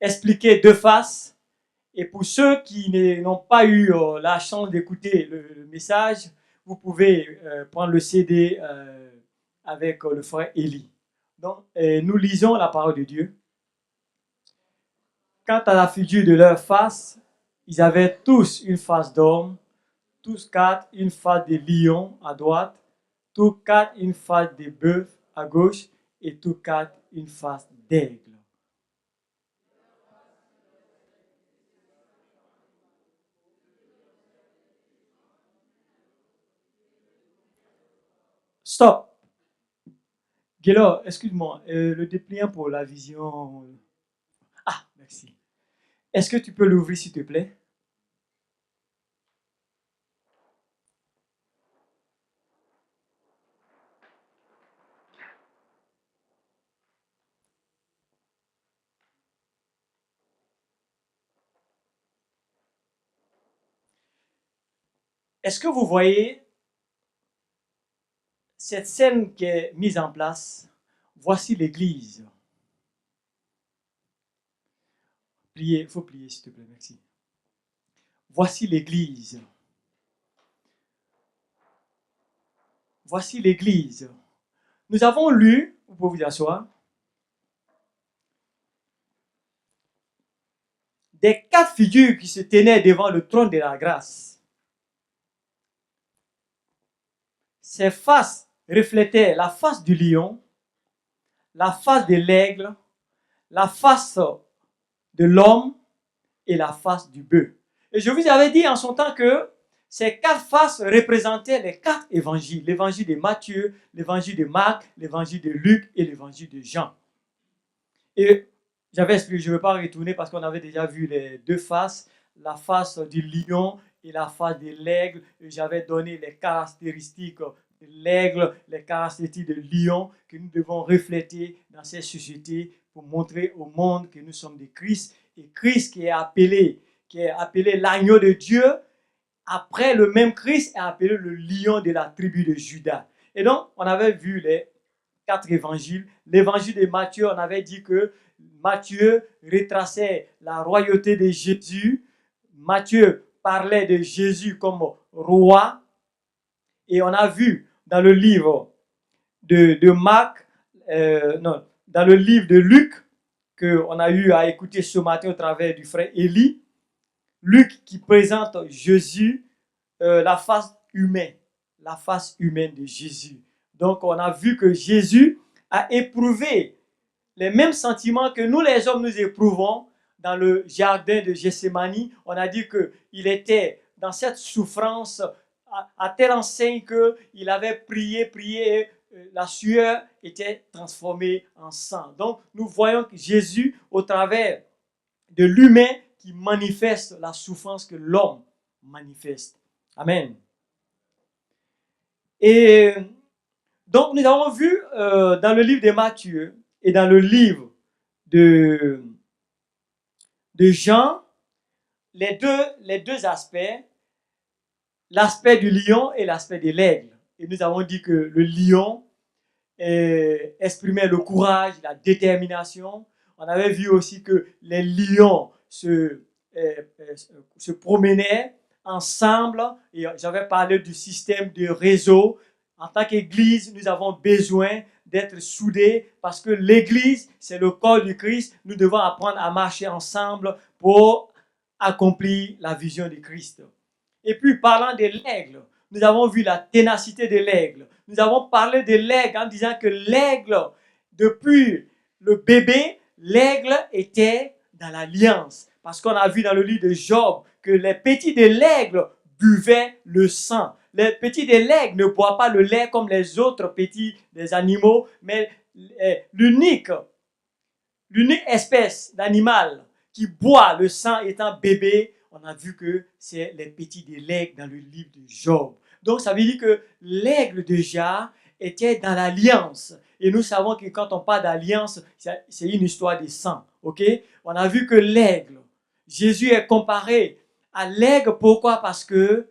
expliqué 2 faces. Et pour ceux qui n'ont pas eu la chance d'écouter le message, vous pouvez prendre le CD avec le frère Élie. Donc, nous lisons la parole de Dieu. Quant à la figure de leur face, ils avaient tous une face d'homme, tous 4 une face de lion à droite, tous 4 une face de bœuf à gauche et tous 4 une face d'aigle. Stop. Gaylor, excuse-moi, le dépliant pour la vision. Ah, merci. Est-ce que tu peux l'ouvrir, s'il te plaît? Est-ce que vous voyez cette scène qui est mise en place? Voici l'église. Plier, il faut plier, s'il te plaît, merci. Voici l'Église. Voici l'Église. Nous avons lu, vous pouvez vous asseoir, des 4 figures qui se tenaient devant le trône de la grâce. Ces faces reflétaient la face du lion, la face de l'aigle, la face de l'homme et la face du bœuf. Et je vous avais dit en son temps que ces 4 faces représentaient les 4 évangiles. L'évangile de Matthieu, l'évangile de Marc, l'évangile de Luc et l'évangile de Jean. Et j'avais expliqué, je ne veux pas retourner parce qu'on avait déjà vu les 2 faces, la face du lion et la face de l'aigle. Et j'avais donné les caractéristiques de l'aigle, les caractéristiques de lion que nous devons refléter dans cette société pour montrer au monde que nous sommes de Christ. Et Christ qui est appelé l'agneau de Dieu, après le même Christ est appelé le lion de la tribu de Juda. Et donc, on avait vu les 4 évangiles. L'évangile de Matthieu, on avait dit que Matthieu retraçait la royauté de Jésus. Matthieu parlait de Jésus comme roi. Et on a vu dans le livre de Marc, dans le livre de Luc, qu'on a eu à écouter ce matin au travers du frère Élie, Luc qui présente Jésus, la face humaine de Jésus. Donc on a vu que Jésus a éprouvé les mêmes sentiments que nous les hommes nous éprouvons dans le jardin de Gethsémani. On a dit qu'il était dans cette souffrance à telle enseigne qu'il avait prié, la sueur était transformée en sang. Donc nous voyons que Jésus, au travers de l'humain, qui manifeste la souffrance que l'homme manifeste. Amen. Et donc nous avons vu dans le livre de Matthieu et dans le livre de Jean les deux aspects, l'aspect du lion et l'aspect de l'aigle. Et nous avons dit que le lion exprimait le courage, la détermination. On avait vu aussi que les lions se promenaient ensemble. Et j'avais parlé du système de réseau. En tant qu'Église, nous avons besoin d'être soudés parce que l'Église, c'est le corps du Christ. Nous devons apprendre à marcher ensemble pour accomplir la vision de Christ. Et puis, parlant de l'aigle, nous avons vu la ténacité de l'aigle. Nous avons parlé de l'aigle en disant que l'aigle, depuis le bébé, l'aigle était dans l'alliance. Parce qu'on a vu dans le livre de Job que les petits de l'aigle buvaient le sang. Les petits de l'aigle ne boivent pas le lait comme les autres petits des animaux, mais l'unique espèce d'animal qui boit le sang étant bébé, on a vu que c'est les petits de l'aigle dans le livre de Job. Donc ça veut dire que l'aigle déjà était dans l'alliance. Et nous savons que quand on parle d'alliance, c'est une histoire de sang. Okay? On a vu que l'aigle, Jésus est comparé à l'aigle. Pourquoi? Parce que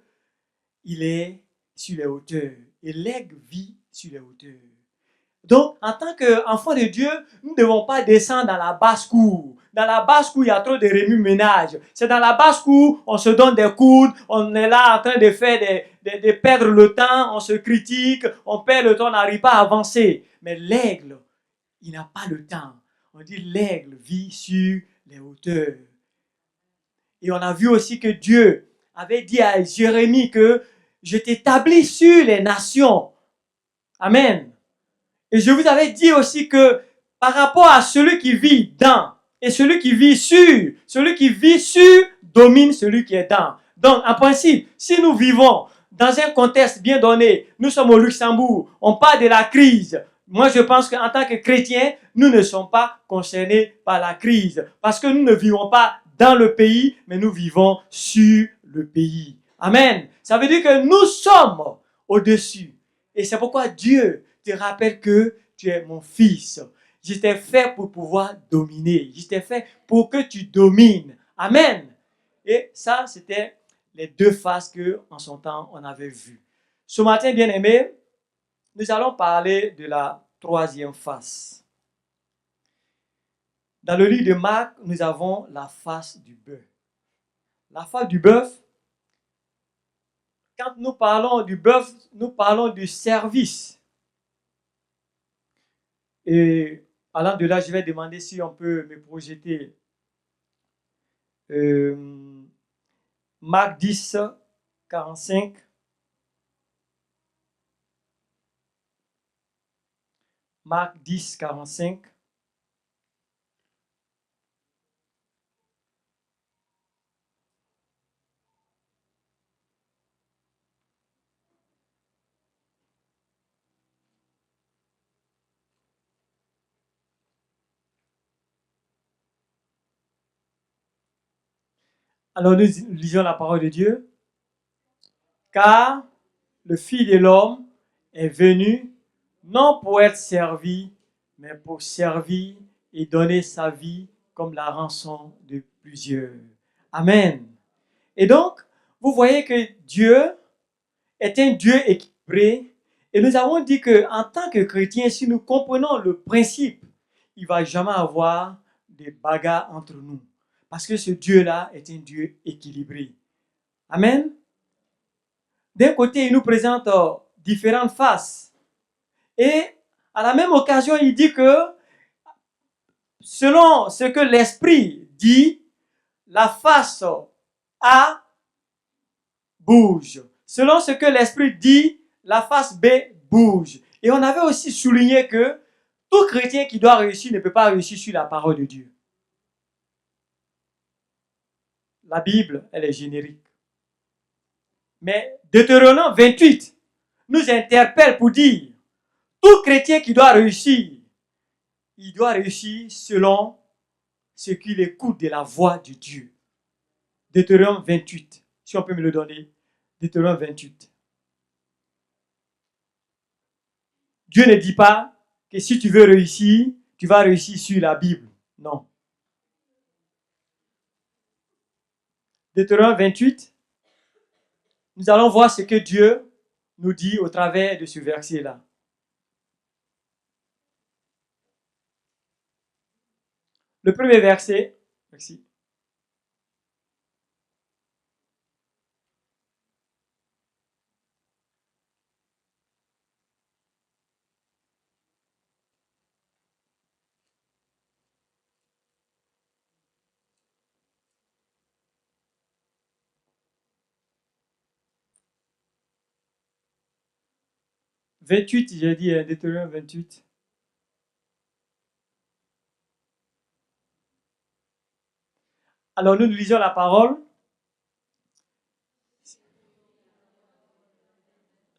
il est sur les hauteurs. Et l'aigle vit sur les hauteurs. Donc, en tant qu'enfant de Dieu, nous ne devons pas descendre dans la basse-cour. Dans la basse-cour, il y a trop de remue-ménage. C'est dans la basse-cour, on se donne des coudes, on est là en train de faire de perdre le temps, on se critique, on perd le temps, on n'arrive pas à avancer. Mais l'aigle, il n'a pas le temps. On dit l'aigle vit sur les hauteurs. Et on a vu aussi que Dieu avait dit à Jérémie que je t'établis sur les nations. Amen. Et je vous avais dit aussi que par rapport à celui qui vit dans et celui qui vit sur domine celui qui est dans. Donc, en principe, si nous vivons dans un contexte bien donné, nous sommes au Luxembourg, on parle de la crise. Moi, je pense qu'en tant que chrétiens, nous ne sommes pas concernés par la crise. Parce que nous ne vivons pas dans le pays, mais nous vivons sur le pays. Amen. Ça veut dire que nous sommes au-dessus. Et c'est pourquoi Dieu te rappelle que tu es mon fils. Je t'ai fait pour pouvoir dominer. Je t'ai fait pour que tu domines. Amen. Et ça, c'était les 2 faces qu'en son temps, on avait vues. Ce matin, bien-aimés, nous allons parler de la 3e face. Dans le livre de Marc, nous avons la face du bœuf. La face du bœuf, quand nous parlons du bœuf, nous parlons du service. Et allant de là, je vais demander si on peut me projeter Marc 10, 45. Marc 10, 45. Alors nous lisons la parole de Dieu. Car le Fils de l'homme est venu non pour être servi, mais pour servir et donner sa vie comme la rançon de plusieurs. Amen. Et donc, vous voyez que Dieu est un Dieu équilibré. Et nous avons dit qu'en tant que chrétiens, si nous comprenons le principe, il ne va jamais avoir de bagarre entre nous. Parce que ce Dieu-là est un Dieu équilibré. Amen. D'un côté, il nous présente différentes faces. Et à la même occasion, il dit que selon ce que l'Esprit dit, la face A bouge. Selon ce que l'Esprit dit, la face B bouge. Et on avait aussi souligné que tout chrétien qui doit réussir ne peut pas réussir sur la parole de Dieu. La Bible, elle est générique. Mais Deutéronome 28 nous interpelle pour dire tout chrétien qui doit réussir, il doit réussir selon ce qu'il écoute de la voix de Dieu. Deutéronome 28, si on peut me le donner. Deutéronome 28. Dieu ne dit pas que si tu veux réussir, tu vas réussir sur la Bible. Non. Deutéronome 28, nous allons voir ce que Dieu nous dit au travers de ce verset-là. Le premier verset, merci. « 28, j'ai dit, Deutéronome 28. Alors nous lisons la parole.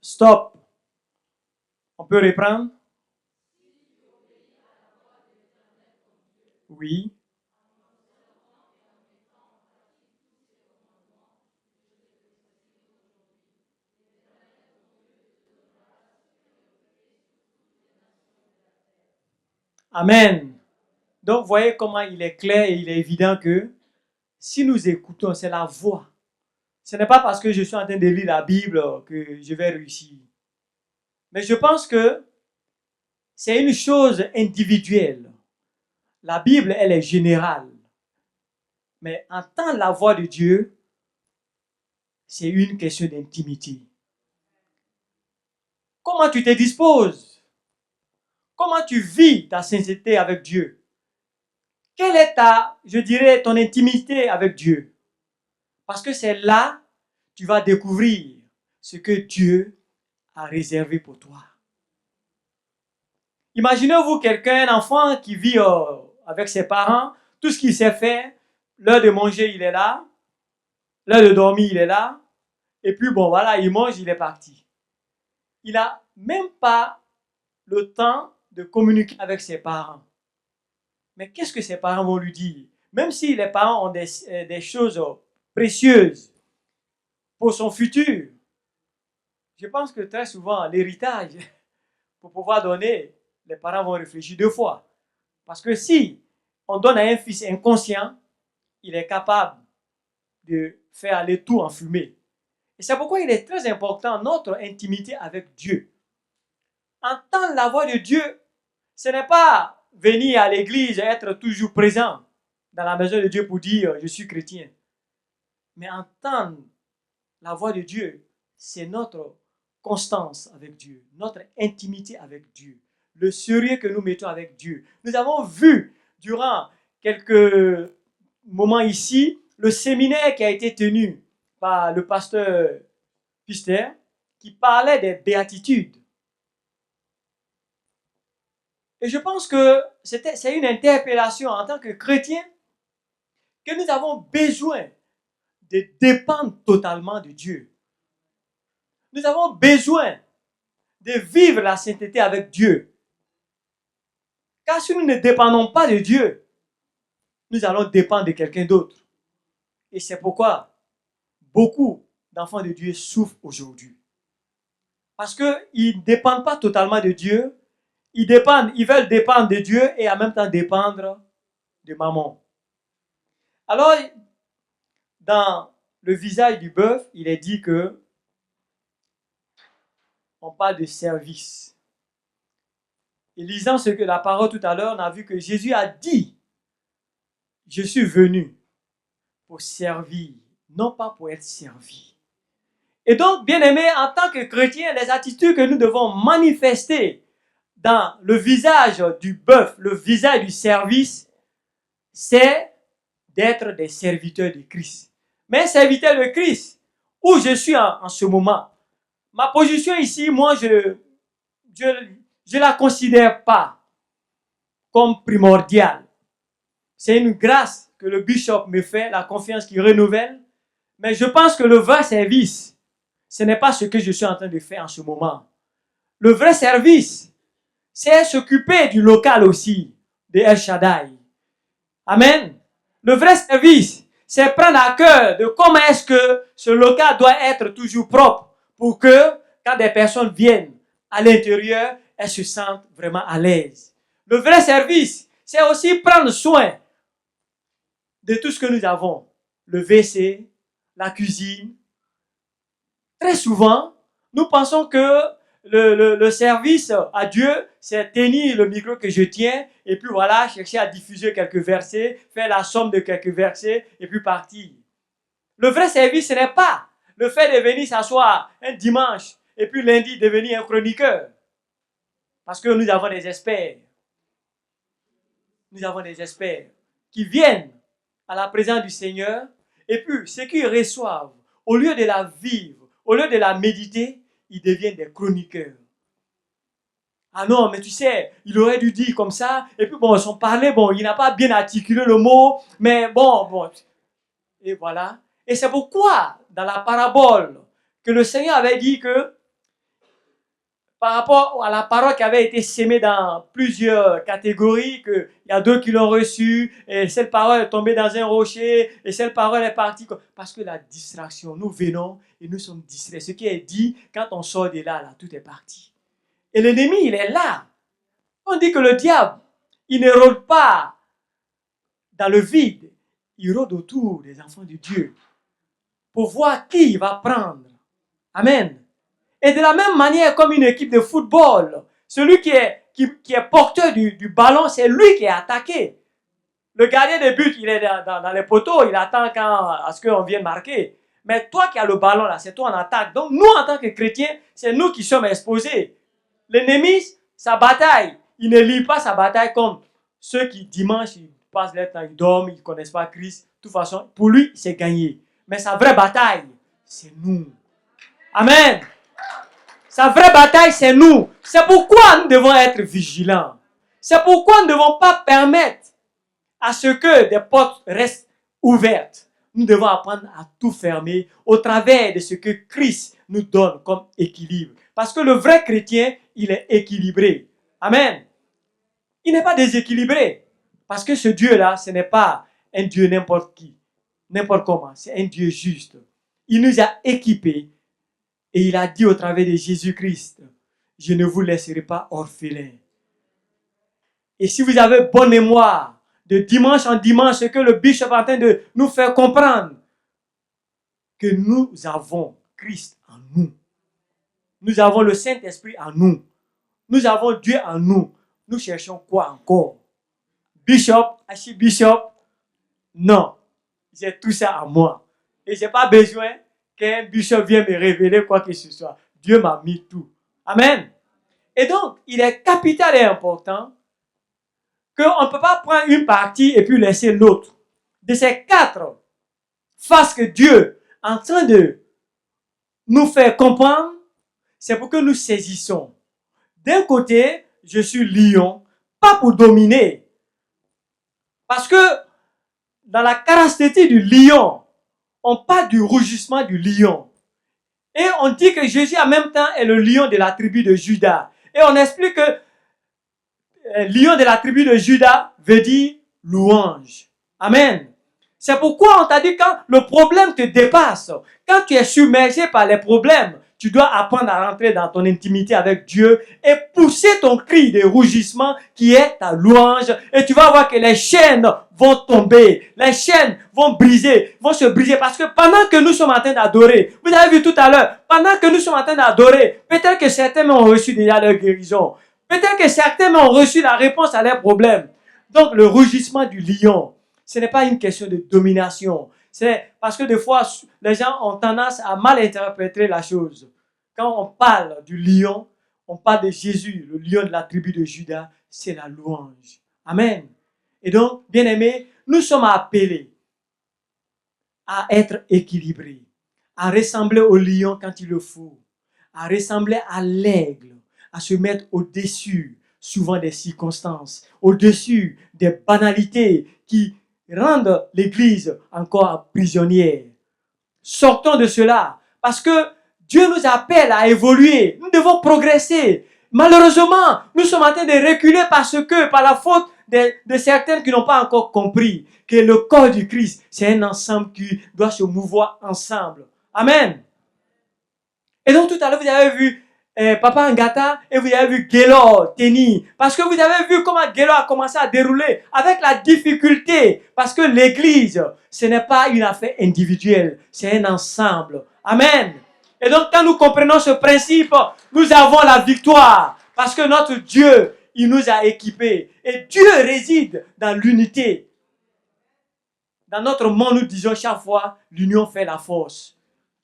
Stop. On peut reprendre? Oui. Amen. Donc, vous voyez comment il est clair et il est évident que si nous écoutons, c'est la voix. Ce n'est pas parce que je suis en train de lire la Bible que je vais réussir. Mais je pense que c'est une chose individuelle. La Bible, elle est générale. Mais entendre la voix de Dieu, c'est une question d'intimité. Comment tu te disposes? Comment tu vis ta sincérité avec Dieu? Quelle est ton intimité avec Dieu? Parce que c'est là que tu vas découvrir ce que Dieu a réservé pour toi. Imaginez-vous quelqu'un, un enfant qui vit avec ses parents, tout ce qu'il sait faire, l'heure de manger, il est là, l'heure de dormir, il est là, et puis bon, voilà, il mange, il est parti. Il n'a même pas le temps de communiquer avec ses parents. Mais qu'est-ce que ses parents vont lui dire? Même si les parents ont des choses précieuses pour son futur, je pense que très souvent, l'héritage, pour pouvoir donner, les parents vont réfléchir 2 fois. Parce que si on donne à un fils inconscient, il est capable de faire aller tout en fumée. Et c'est pourquoi il est très important notre intimité avec Dieu. Entendre la voix de Dieu, ce n'est pas venir à l'église, être toujours présent dans la maison de Dieu pour dire je suis chrétien. Mais entendre la voix de Dieu, c'est notre constance avec Dieu, notre intimité avec Dieu, le sérieux que nous mettons avec Dieu. Nous avons vu durant quelques moments ici le séminaire qui a été tenu par le pasteur Pister qui parlait des béatitudes. Et je pense que c'est une interpellation en tant que chrétien que nous avons besoin de dépendre totalement de Dieu. Nous avons besoin de vivre la sainteté avec Dieu. Car si nous ne dépendons pas de Dieu, nous allons dépendre de quelqu'un d'autre. Et c'est pourquoi beaucoup d'enfants de Dieu souffrent aujourd'hui. Parce qu'ils ne dépendent pas totalement de Dieu. Ils veulent dépendre de Dieu et en même temps dépendre de maman. Alors, dans le visage du bœuf, il est dit que on parle de service. Et lisant la parole tout à l'heure, on a vu que Jésus a dit « Je suis venu pour servir, non pas pour être servi. » Et donc, bien-aimés, en tant que chrétiens, les attitudes que nous devons manifester dans le visage du bœuf, le visage du service, c'est d'être des serviteurs de Christ. Mais serviteur de Christ, où je suis en ce moment, ma position ici, moi, je la considère pas comme primordiale. C'est une grâce que le bishop me fait, la confiance qu'il renouvelle. Mais je pense que le vrai service, ce n'est pas ce que je suis en train de faire en ce moment. Le vrai service, c'est s'occuper du local aussi, de El Shaddai. Amen. Le vrai service, c'est prendre à cœur de comment est-ce que ce local doit être toujours propre pour que, quand des personnes viennent à l'intérieur, elles se sentent vraiment à l'aise. Le vrai service, c'est aussi prendre soin de tout ce que nous avons. Le WC, la cuisine. Très souvent, nous pensons que le service à Dieu, c'est tenir le micro que je tiens et puis voilà, chercher à diffuser quelques versets, faire la somme de quelques versets et puis partir. Le vrai service, ce n'est pas le fait de venir s'asseoir un dimanche et puis lundi devenir un chroniqueur. Parce que nous avons des experts. Nous avons des experts qui viennent à la présence du Seigneur et puis ceux qui reçoivent, au lieu de la vivre, au lieu de la méditer, ils deviennent des chroniqueurs. Ah non, mais tu sais, il aurait dû dire comme ça, et puis bon, son parler, bon, il n'a pas bien articulé le mot, mais bon. Et voilà. Et c'est pourquoi, dans la parabole, que le Seigneur avait dit que, par rapport à la parole qui avait été sémée dans plusieurs catégories, qu'il y a 2 qui l'ont reçue, et cette parole est tombée dans un rocher, et cette parole est partie. Parce que la distraction, nous venons et nous sommes distraits. Ce qui est dit, quand on sort de là, tout est parti. Et l'ennemi, il est là. On dit que le diable, il ne rôde pas dans le vide. Il rôde autour des enfants de Dieu pour voir qui il va prendre. Amen. Et de la même manière, comme une équipe de football, celui qui est porteur du ballon, c'est lui qui est attaqué. Le gardien de but, il est dans les poteaux, il attend à ce qu'on vienne marquer. Mais toi qui as le ballon là, c'est toi en attaque. Donc nous, en tant que chrétiens, c'est nous qui sommes exposés. L'ennemi, sa bataille, il ne lit pas sa bataille comme ceux qui dimanche, ils passent leur temps, ils dorment, ils ne connaissent pas Christ. De toute façon, pour lui, c'est gagné. Mais sa vraie bataille, c'est nous. Amen. Sa vraie bataille, c'est nous. C'est pourquoi nous devons être vigilants. C'est pourquoi nous ne devons pas permettre à ce que des portes restent ouvertes. Nous devons apprendre à tout fermer au travers de ce que Christ nous donne comme équilibre. Parce que le vrai chrétien, il est équilibré. Amen. Il n'est pas déséquilibré. Parce que ce Dieu-là, ce n'est pas un Dieu n'importe qui, n'importe comment. C'est un Dieu juste. Il nous a équipés et il a dit au travers de Jésus-Christ, je ne vous laisserai pas orphelins. Et si vous avez bonne mémoire, de dimanche en dimanche, ce que le bishop est en train de nous faire comprendre, que nous avons Christ en nous. Nous avons le Saint-Esprit en nous. Nous avons Dieu en nous. Nous cherchons quoi encore? bishop, archibishop. Non, j'ai tout ça en moi. Et je n'ai pas besoin qu'un bishop vienne me révéler quoi que ce soit. Dieu m'a mis tout. Amen. Et donc, il est capital et important qu'on ne peut pas prendre une partie et puis laisser l'autre. De ces 4 faces que Dieu est en train de nous faire comprendre, c'est pour que nous saisissons. D'un côté, je suis lion, pas pour dominer. Parce que dans la caractéristique du lion, on parle du rougissement du lion. Et on dit que Jésus en même temps est le lion de la tribu de Juda. Et on explique que lion de la tribu de Juda veut dire louange. Amen. C'est pourquoi on t'a dit quand le problème te dépasse, quand tu es submergé par les problèmes, tu dois apprendre à rentrer dans ton intimité avec Dieu et pousser ton cri de rougissement qui est ta louange. Et tu vas voir que les chaînes vont tomber, les chaînes vont se briser. Parce que pendant que nous sommes en train d'adorer, vous avez vu tout à l'heure, pendant que nous sommes en train d'adorer, peut-être que certains ont reçu déjà leur guérison. Peut-être que certains ont reçu la réponse à leurs problèmes. Donc le rugissement du lion, ce n'est pas une question de domination. C'est parce que des fois, les gens ont tendance à mal interpréter la chose. Quand on parle du lion, on parle de Jésus, le lion de la tribu de Juda, c'est la louange. Amen. Et donc, bien aimés, nous sommes appelés à être équilibrés, à ressembler au lion quand il le faut, à ressembler à l'aigle, à se mettre au-dessus, souvent des circonstances, au-dessus des banalités qui rendent l'Église encore prisonnière. Sortons de cela, parce que Dieu nous appelle à évoluer. Nous devons progresser. Malheureusement, nous sommes en train de reculer parce que, par la faute de certains qui n'ont pas encore compris que le corps du Christ, c'est un ensemble qui doit se mouvoir ensemble. Amen. Et donc, tout à l'heure, vous avez vu Papa Ngata et vous avez vu Gaylor Teni. Parce que vous avez vu comment Gaylor a commencé à dérouler avec la difficulté. Parce que l'Église, ce n'est pas une affaire individuelle, c'est un ensemble. Amen. Et donc, quand nous comprenons ce principe, nous avons la victoire. Parce que notre Dieu, il nous a équipés. Et Dieu réside dans l'unité. Dans notre monde, nous disons chaque fois, l'union fait la force.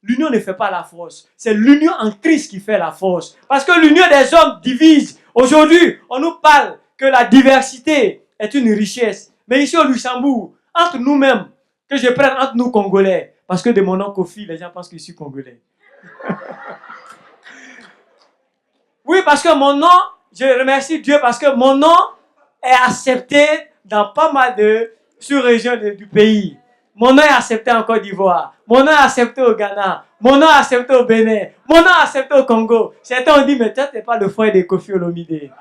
L'union ne fait pas la force. C'est l'union en Christ qui fait la force. Parce que l'union des hommes divise. Aujourd'hui, on nous parle que la diversité est une richesse. Mais ici au Luxembourg, entre nous-mêmes, que je prenne entre nous Congolais, parce que de mon nom Kofi, les gens pensent que je suis Congolais. Oui, parce que mon nom, je remercie Dieu parce que mon nom est accepté dans pas mal de sous-régions du pays. Mon nom est accepté en Côte d'Ivoire. Mon nom est accepté au Ghana. Mon nom est accepté au Bénin. Mon nom est accepté au Congo. Certains ont dit, mais toi, tu n'es pas le frère de Kofi Olomide.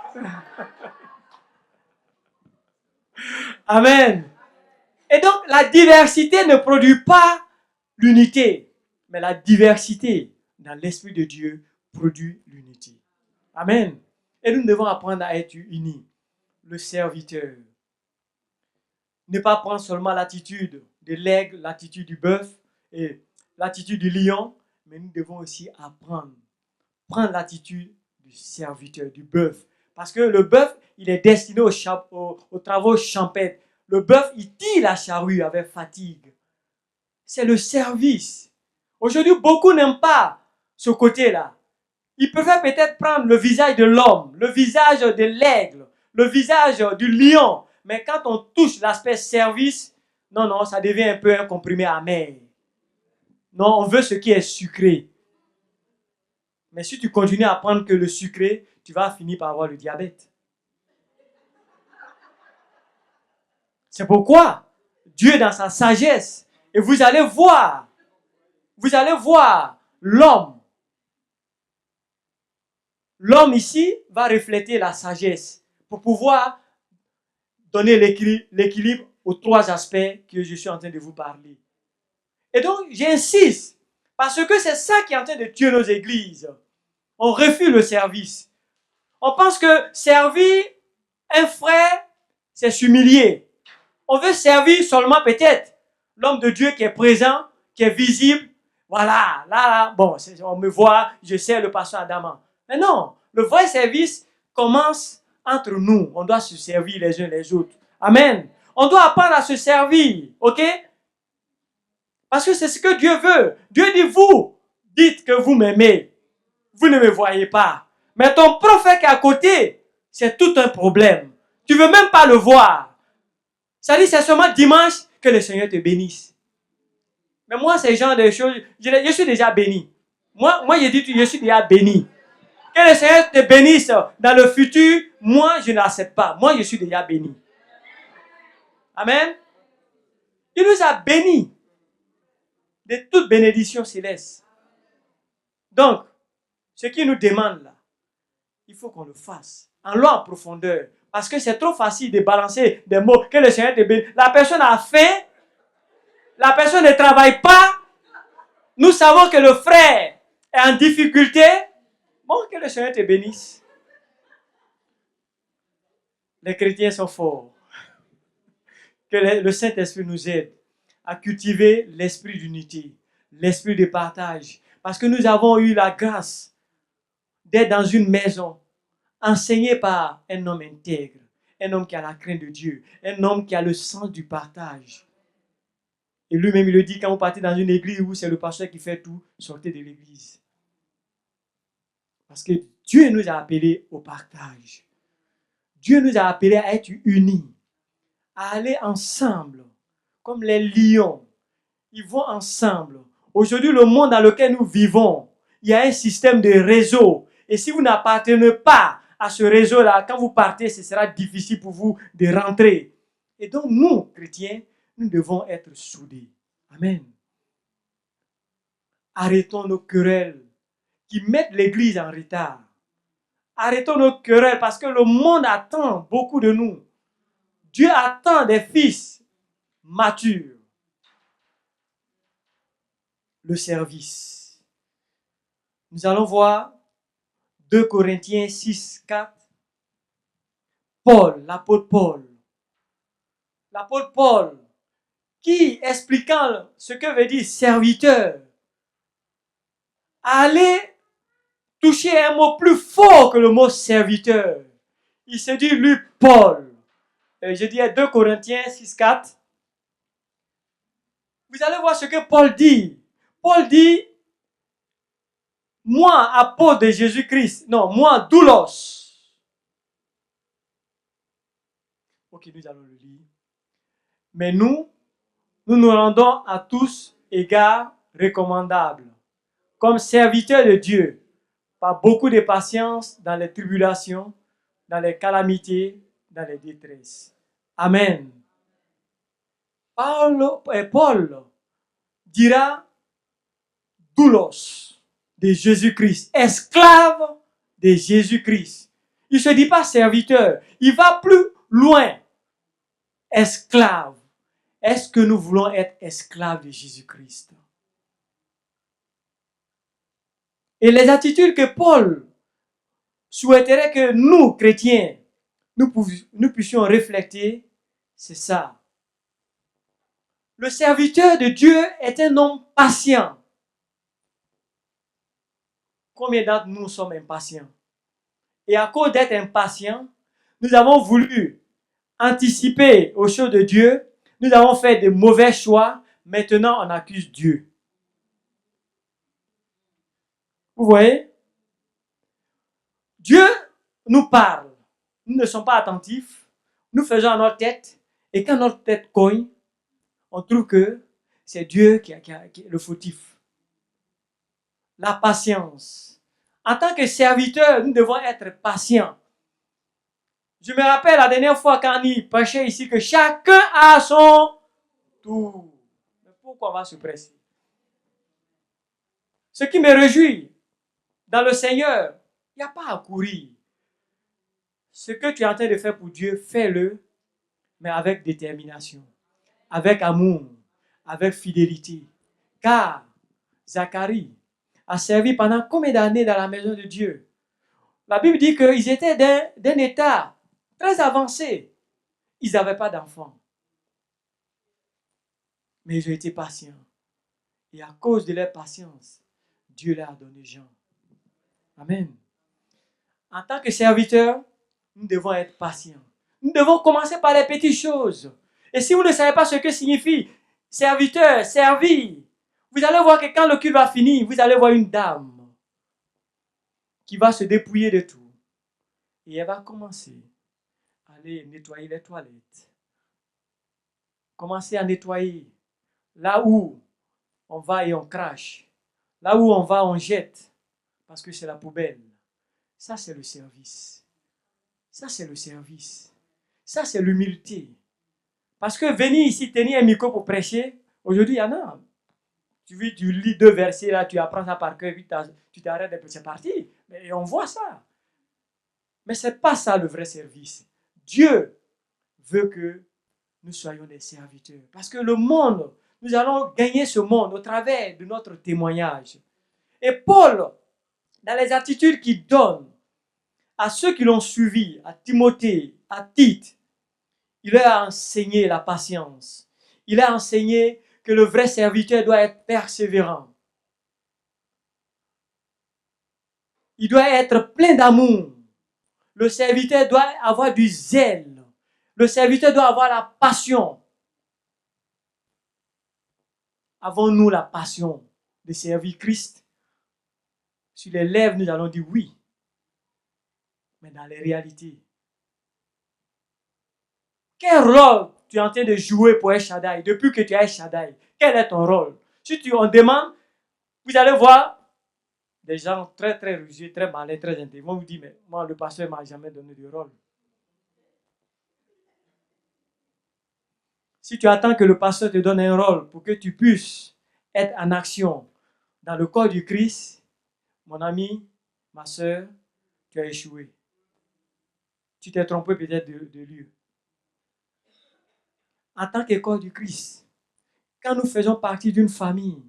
Amen. Et donc, la diversité ne produit pas l'unité. Mais la diversité dans l'Esprit de Dieu produit l'unité. Amen. Et nous devons apprendre à être unis. Le serviteur. Ne pas prendre seulement l'attitude de l'aigle, l'attitude du bœuf et l'attitude du lion, mais nous devons aussi apprendre. Prendre l'attitude du serviteur, du bœuf. Parce que le bœuf, il est destiné aux travaux champêtres. Le bœuf, il tire la charrue avec fatigue. C'est le service. Aujourd'hui, beaucoup n'aiment pas ce côté-là. Ils préfèrent peut-être prendre le visage de l'homme, le visage de l'aigle, le visage du lion. Mais quand on touche l'aspect service, non, ça devient un peu un comprimé amer. Non, on veut ce qui est sucré. Mais si tu continues à prendre que le sucré, tu vas finir par avoir le diabète. C'est pourquoi Dieu, dans sa sagesse, et vous allez voir l'homme. L'homme ici va refléter la sagesse pour pouvoir donner l'équilibre aux 3 aspects que je suis en train de vous parler. Et donc, j'insiste, parce que c'est ça qui est en train de tuer nos églises. On refuse le service. On pense que servir un frère, c'est s'humilier. On veut servir seulement peut-être l'homme de Dieu qui est présent, qui est visible. Voilà, là, bon, on me voit, je sers le pasteur Adama. Mais non, le vrai service commence entre nous. On doit se servir les uns les autres. Amen. On doit apprendre à se servir, ok? Parce que c'est ce que Dieu veut. Dieu dit, vous dites que vous m'aimez. Vous ne me voyez pas. Mais ton prophète qui est à côté, c'est tout un problème. Tu ne veux même pas le voir. Ça dit, c'est seulement dimanche que le Seigneur te bénisse. Mais moi, c'est le genre de choses, je suis déjà béni. Moi, je dis, je suis déjà béni. Que le Seigneur te bénisse dans le futur, moi, je n'accepte pas. Moi, je suis déjà béni. Amen. Il nous a bénis de toute bénédiction céleste. Donc, ce qu'il nous demande là, il faut qu'on le fasse. En l'eau en profondeur. Parce que c'est trop facile de balancer des mots. Que le Seigneur te bénisse. La personne a faim. La personne ne travaille pas. Nous savons que le frère est en difficulté. Bon, que le Seigneur te bénisse. Les chrétiens sont forts. Que le Saint-Esprit nous aide à cultiver l'esprit d'unité, l'esprit de partage. Parce que nous avons eu la grâce d'être dans une maison enseignée par un homme intègre, un homme qui a la crainte de Dieu, un homme qui a le sens du partage. Et lui-même, il le dit, quand vous partez dans une église où c'est le pasteur qui fait tout, sortez de l'église. Parce que Dieu nous a appelés au partage. Dieu nous a appelés à être unis, à aller ensemble, comme les lions. Ils vont ensemble. Aujourd'hui, le monde dans lequel nous vivons, il y a un système de réseau. Et si vous n'appartenez pas à ce réseau-là, quand vous partez, ce sera difficile pour vous de rentrer. Et donc, nous, chrétiens, nous devons être soudés. Amen. Arrêtons nos querelles qui mettent l'Église en retard. Arrêtons nos querelles parce que le monde attend beaucoup de nous. Dieu attend des fils matures. Le service. Nous allons voir 2 Corinthiens 6, 4. Paul, l'apôtre Paul. L'apôtre Paul, qui, expliquant ce que veut dire serviteur, allait toucher un mot plus fort que le mot serviteur. Il se dit, lui, Paul. Je dis 2 Corinthiens 6, 4. Vous allez voir ce que Paul dit. Paul dit, moi, apôtre de Jésus-Christ, non, moi, doulos. Ok, nous allons le lire. Mais nous nous rendons à tous égards recommandables, comme serviteurs de Dieu, par beaucoup de patience dans les tribulations, dans les calamités, dans les détresses. Amen. Paul dira doulos de Jésus-Christ, esclave de Jésus-Christ. Il ne se dit pas serviteur, il va plus loin. Esclave. Est-ce que nous voulons être esclaves de Jésus-Christ? Et les attitudes que Paul souhaiterait que nous, chrétiens, nous puissions refléter, c'est ça. Le serviteur de Dieu est un homme patient. Combien d'entre nous sommes impatients? Et à cause d'être impatients, nous avons voulu anticiper aux choses de Dieu. Nous avons fait de mauvais choix. Maintenant, on accuse Dieu. Vous voyez? Dieu nous parle. Nous ne sommes pas attentifs. Nous faisons à notre tête. Et quand notre tête cogne, on trouve que c'est Dieu qui est le fautif. La patience. En tant que serviteur, nous devons être patients. Je me rappelle la dernière fois quand il prêchait ici que chacun a son tour. Mais pourquoi on va se presser? Ce qui me réjouit dans le Seigneur, il n'y a pas à courir. Ce que tu es en train de faire pour Dieu, fais-le, mais avec détermination, avec amour, avec fidélité. Car Zacharie a servi pendant combien d'années dans la maison de Dieu? La Bible dit qu'ils étaient d'un état très avancé. Ils n'avaient pas d'enfants. Mais ils ont été patients. Et à cause de leur patience, Dieu leur a donné Jean. Amen. En tant que serviteurs, nous devons être patients. Nous devons commencer par les petites choses. Et si vous ne savez pas ce que signifie serviteur, servir, vous allez voir que quand le culte va finir, vous allez voir une dame qui va se dépouiller de tout. Et elle va commencer à aller nettoyer les toilettes. Commencer à nettoyer là où on va et on crache. Là où on va, on jette. Parce que c'est la poubelle. Ça, c'est le service. Ça, c'est le service. Ça, c'est l'humilité. Parce que venir ici, tenir un micro pour prêcher, aujourd'hui, il y en a. Tu lis 2 versets, là, tu apprends ça par cœur, puis tu t'arrêtes et puis c'est parti. Et on voit ça. Mais ce n'est pas ça le vrai service. Dieu veut que nous soyons des serviteurs. Parce que le monde, nous allons gagner ce monde au travers de notre témoignage. Et Paul, dans les attitudes qu'il donne à ceux qui l'ont suivi, à Timothée, à Tite, il leur a enseigné la patience. Il a enseigné que le vrai serviteur doit être persévérant. Il doit être plein d'amour. Le serviteur doit avoir du zèle. Le serviteur doit avoir la passion. Avons-nous la passion de servir Christ? Sur les lèvres, nous allons dire oui. Mais dans les réalités, quel rôle tu es en train de jouer pour El Shaddai depuis que tu es El Shaddai? Quel est ton rôle? Si on demande, vous allez voir des gens très très rusés, très malins, très intelligents. Ils vont vous dire, mais moi le pasteur ne m'a jamais donné de rôle. Si tu attends que le pasteur te donne un rôle pour que tu puisses être en action dans le corps du Christ, mon ami, ma soeur, tu as échoué. Tu t'es trompé peut-être de lieu. En tant que corps du Christ, quand nous faisons partie d'une famille,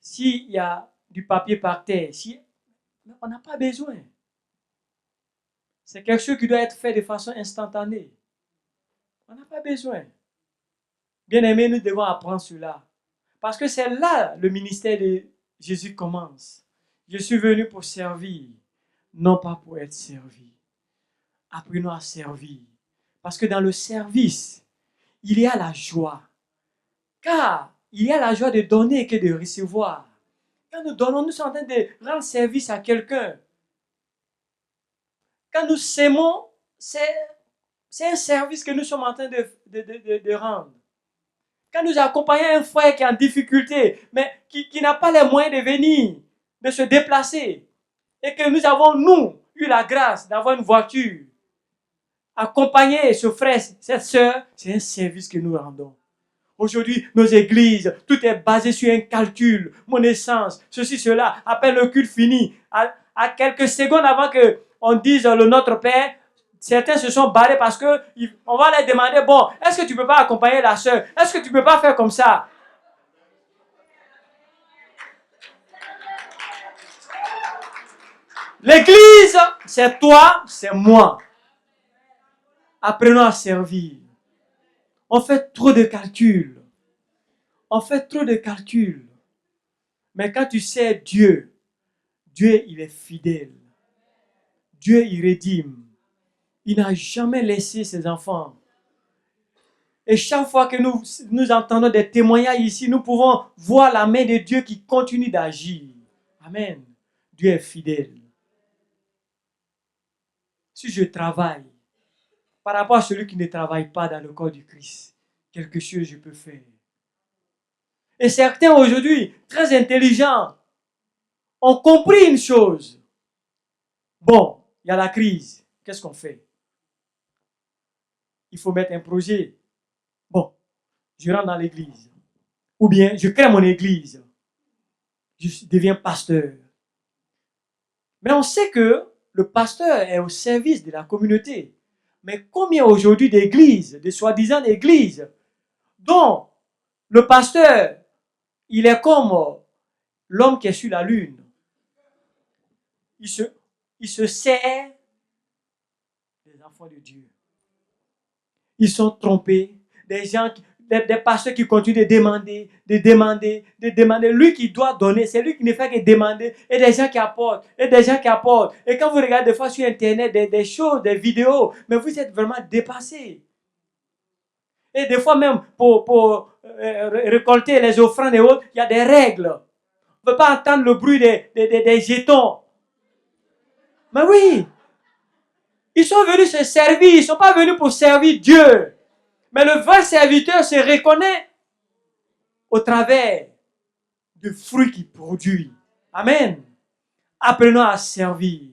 s'il y a du papier par terre, on n'a pas besoin. C'est quelque chose qui doit être fait de façon instantanée. On n'a pas besoin. Bien aimé, nous devons apprendre cela. Parce que c'est là le ministère de Jésus commence. Je suis venu pour servir, non pas pour être servi. Apprenons à servir. Parce que dans le service, il y a la joie. Car il y a la joie de donner que de recevoir. Quand nous donnons, nous sommes en train de rendre service à quelqu'un. Quand nous s'aimons, c'est un service que nous sommes en train de rendre. Quand nous accompagnons un frère qui est en difficulté, mais qui n'a pas les moyens de venir, de se déplacer, et que nous avons, nous, eu la grâce d'avoir une voiture, accompagner ce frère, cette soeur, c'est un service que nous rendons. Aujourd'hui, nos églises, tout est basé sur un calcul, mon essence, ceci, cela. Après le culte fini, à quelques secondes avant qu'on dise le Notre Père, certains se sont barrés parce qu'on va leur demander, bon, est-ce que tu ne peux pas accompagner la sœur? Est-ce que tu ne peux pas faire comme ça? L'église, c'est toi, c'est moi. Apprenons à servir. On fait trop de calculs. On fait trop de calculs. Mais quand tu sais Dieu, Dieu, il est fidèle. Dieu, il rédime. Il n'a jamais laissé ses enfants. Et chaque fois que nous entendons des témoignages ici, nous pouvons voir la main de Dieu qui continue d'agir. Amen. Dieu est fidèle. Si je travaille par rapport à celui qui ne travaille pas dans le corps du Christ, quelque chose je peux faire. Et certains aujourd'hui, très intelligents, ont compris une chose. Bon, il y a la crise. Qu'est-ce qu'on fait? Il faut mettre un projet. Bon, je rentre dans l'église. Ou bien, je crée mon église. Je deviens pasteur. Mais on sait que le pasteur est au service de la communauté. Mais combien aujourd'hui d'églises, de soi-disant églises, dont le pasteur, il est comme l'homme qui est sur la lune. Il se sert des enfants de Dieu. Ils sont trompés. Des gens, des pasteurs qui continuent de demander, de demander, de demander. Lui qui doit donner, c'est lui qui ne fait que demander. Et des gens qui apportent, et des gens qui apportent. Et quand vous regardez des fois sur Internet des choses, des vidéos, mais vous êtes vraiment dépassés. Et des fois même, pour récolter les offrandes et autres, il y a des règles. On ne peut pas entendre le bruit des jetons. Mais oui, ils sont venus se servir, ils ne sont pas venus pour servir Dieu. Mais le vrai serviteur se reconnaît au travers du fruit qu'il produit. Amen. Apprenons à servir.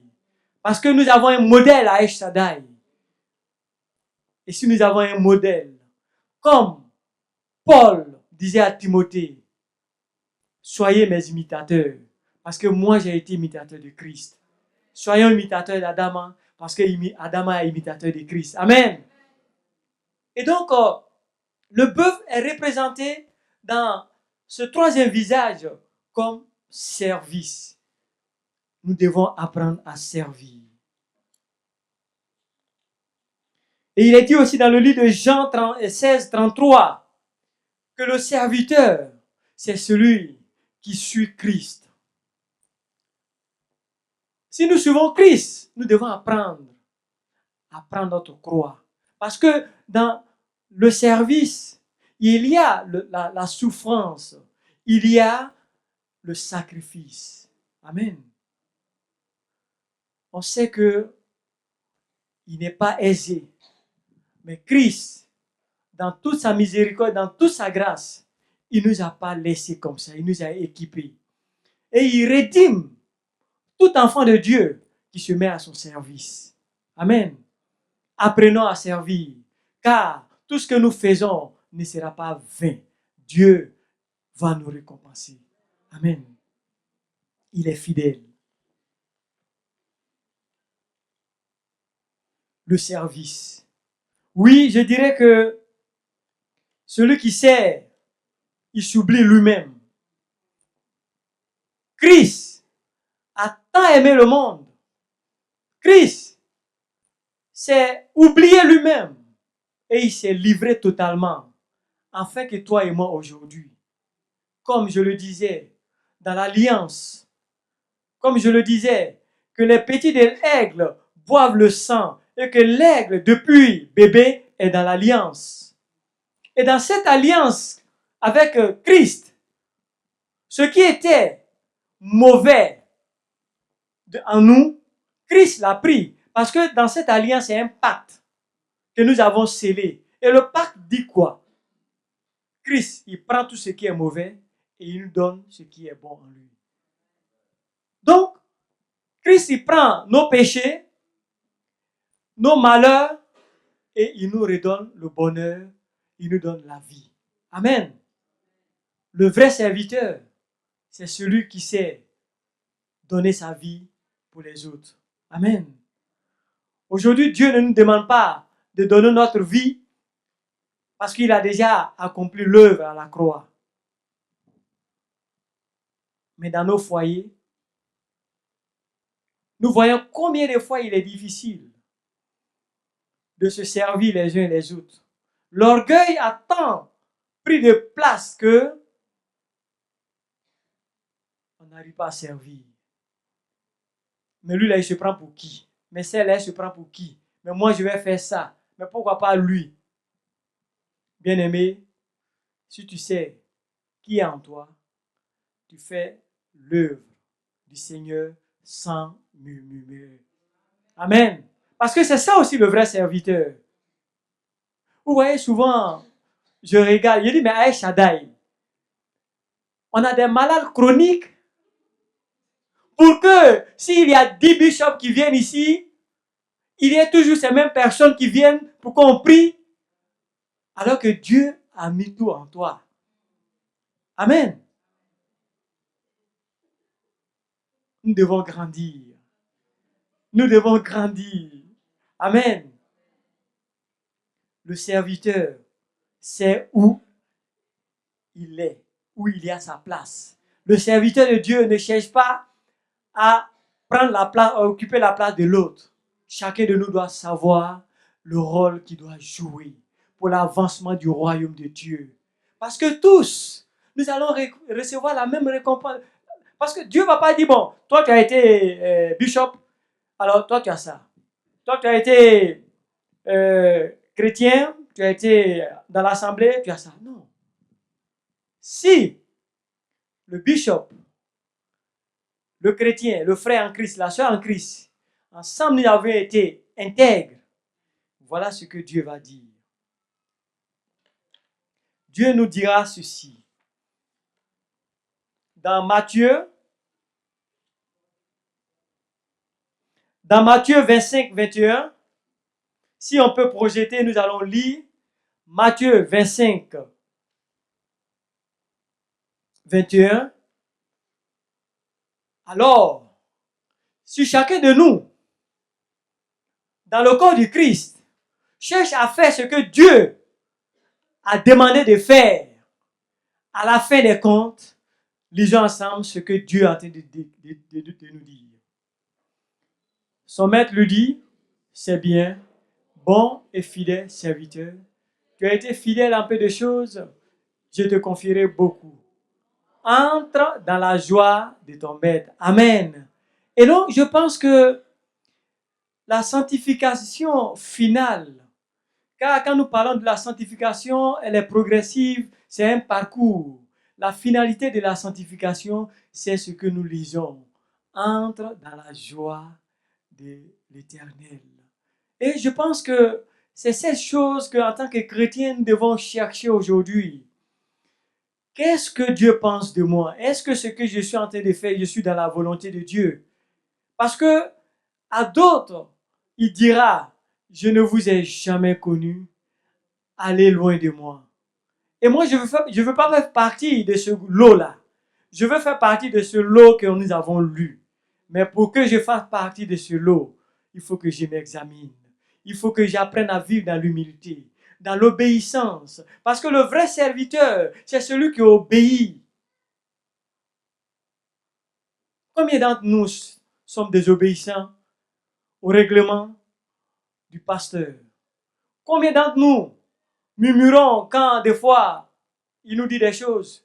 Parce que nous avons un modèle à El Shaddai. Et si nous avons un modèle, comme Paul disait à Timothée, soyez mes imitateurs. Parce que moi, j'ai été imitateur de Christ. Soyons imitateurs d'Adama, parce que Adama est imitateur de Christ. Amen. Et donc, le bœuf est représenté dans ce troisième visage comme service. Nous devons apprendre à servir. Et il est dit aussi dans le livre de Jean 16, 33 que le serviteur, c'est celui qui suit Christ. Si nous suivons Christ, nous devons apprendre à prendre notre croix. Parce que dans le service, il y a la souffrance, il y a le sacrifice. Amen. On sait que il n'est pas aisé. Mais Christ, dans toute sa miséricorde, dans toute sa grâce, il ne nous a pas laissés comme ça, il nous a équipés. Et il rédime tout enfant de Dieu qui se met à son service. Amen. Apprenons à servir, car tout ce que nous faisons ne sera pas vain. Dieu va nous récompenser. Amen. Il est fidèle. Le service. Oui, je dirais que celui qui sert, il s'oublie lui-même. Christ a tant aimé le monde. Christ s'est oublié lui-même et il s'est livré totalement afin que toi et moi aujourd'hui, comme je le disais, dans l'alliance, comme je le disais, que les petits de l'aigle boivent le sang et que l'aigle, depuis bébé, est dans l'alliance. Et dans cette alliance avec Christ, ce qui était mauvais en nous, Christ l'a pris. Parce que dans cette alliance, il y a un pacte que nous avons scellé. Et le pacte dit quoi? Christ, il prend tout ce qui est mauvais et il nous donne ce qui est bon en lui. Donc, Christ, il prend nos péchés, nos malheurs, et il nous redonne le bonheur, il nous donne la vie. Amen. Le vrai serviteur, c'est celui qui sait donner sa vie pour les autres. Amen. Aujourd'hui, Dieu ne nous demande pas de donner notre vie parce qu'il a déjà accompli l'œuvre à la croix. Mais dans nos foyers, nous voyons combien de fois il est difficile de se servir les uns et les autres. L'orgueil a tant pris de place que on n'arrive pas à servir. Mais lui là, il se prend pour qui? Mais celle-là, elle se prend pour qui? Mais moi, je vais faire ça. Mais pourquoi pas lui? Bien-aimé, si tu sais qui est en toi, tu fais l'œuvre du Seigneur sans murmurer. Amen. Parce que c'est ça aussi le vrai serviteur. Vous voyez, souvent, je regarde, je dis, mais à El Shaddai, on a des malades chroniques pour que s'il y a 10 bishops qui viennent ici, il y a toujours ces mêmes personnes qui viennent pour qu'on prie, alors que Dieu a mis tout en toi. Amen. Nous devons grandir. Nous devons grandir. Amen. Le serviteur sait où il est, où il y a sa place. Le serviteur de Dieu ne cherche pas à prendre la place, à occuper la place de l'autre. Chacun de nous doit savoir le rôle qu'il doit jouer pour l'avancement du royaume de Dieu. Parce que tous, nous allons recevoir la même récompense. Parce que Dieu ne va pas dire, bon, toi tu as été bishop, alors toi tu as ça. Toi tu as été chrétien, tu as été dans l'assemblée, tu as ça. Non. Si le bishop, le chrétien, le frère en Christ, la soeur en Christ, ensemble nous avons été intègres, voilà ce que Dieu va dire. Dieu nous dira ceci. Dans Matthieu 25, 21, si on peut projeter, nous allons lire Matthieu 25, 21. Alors, si chacun de nous, dans le corps du Christ, cherche à faire ce que Dieu a demandé de faire, à la fin des comptes, lisons ensemble ce que Dieu est en train de nous dire. Son maître lui dit, c'est bien, bon et fidèle serviteur, tu as été fidèle en peu de choses, je te confierai beaucoup. Entre dans la joie de ton maître. Amen. Et donc, je pense que la sanctification finale, car quand nous parlons de la sanctification, elle est progressive, c'est un parcours. La finalité de la sanctification, c'est ce que nous lisons. Entre dans la joie de l'Éternel. Et je pense que c'est cette chose qu'en tant que chrétiens, nous devons chercher aujourd'hui. Qu'est-ce que Dieu pense de moi? Est-ce que ce que je suis en train de faire, je suis dans la volonté de Dieu? Parce que à d'autres, il dira, je ne vous ai jamais connu, allez loin de moi. Et moi, je veux pas faire partie de ce lot-là. Je veux faire partie de ce lot que nous avons lu. Mais pour que je fasse partie de ce lot, il faut que je m'examine. Il faut que j'apprenne à vivre dans l'humilité, dans l'obéissance. Parce que le vrai serviteur, c'est celui qui obéit. Combien d'entre nous sommes désobéissants au règlement du pasteur? Combien d'entre nous murmurons quand des fois il nous dit des choses?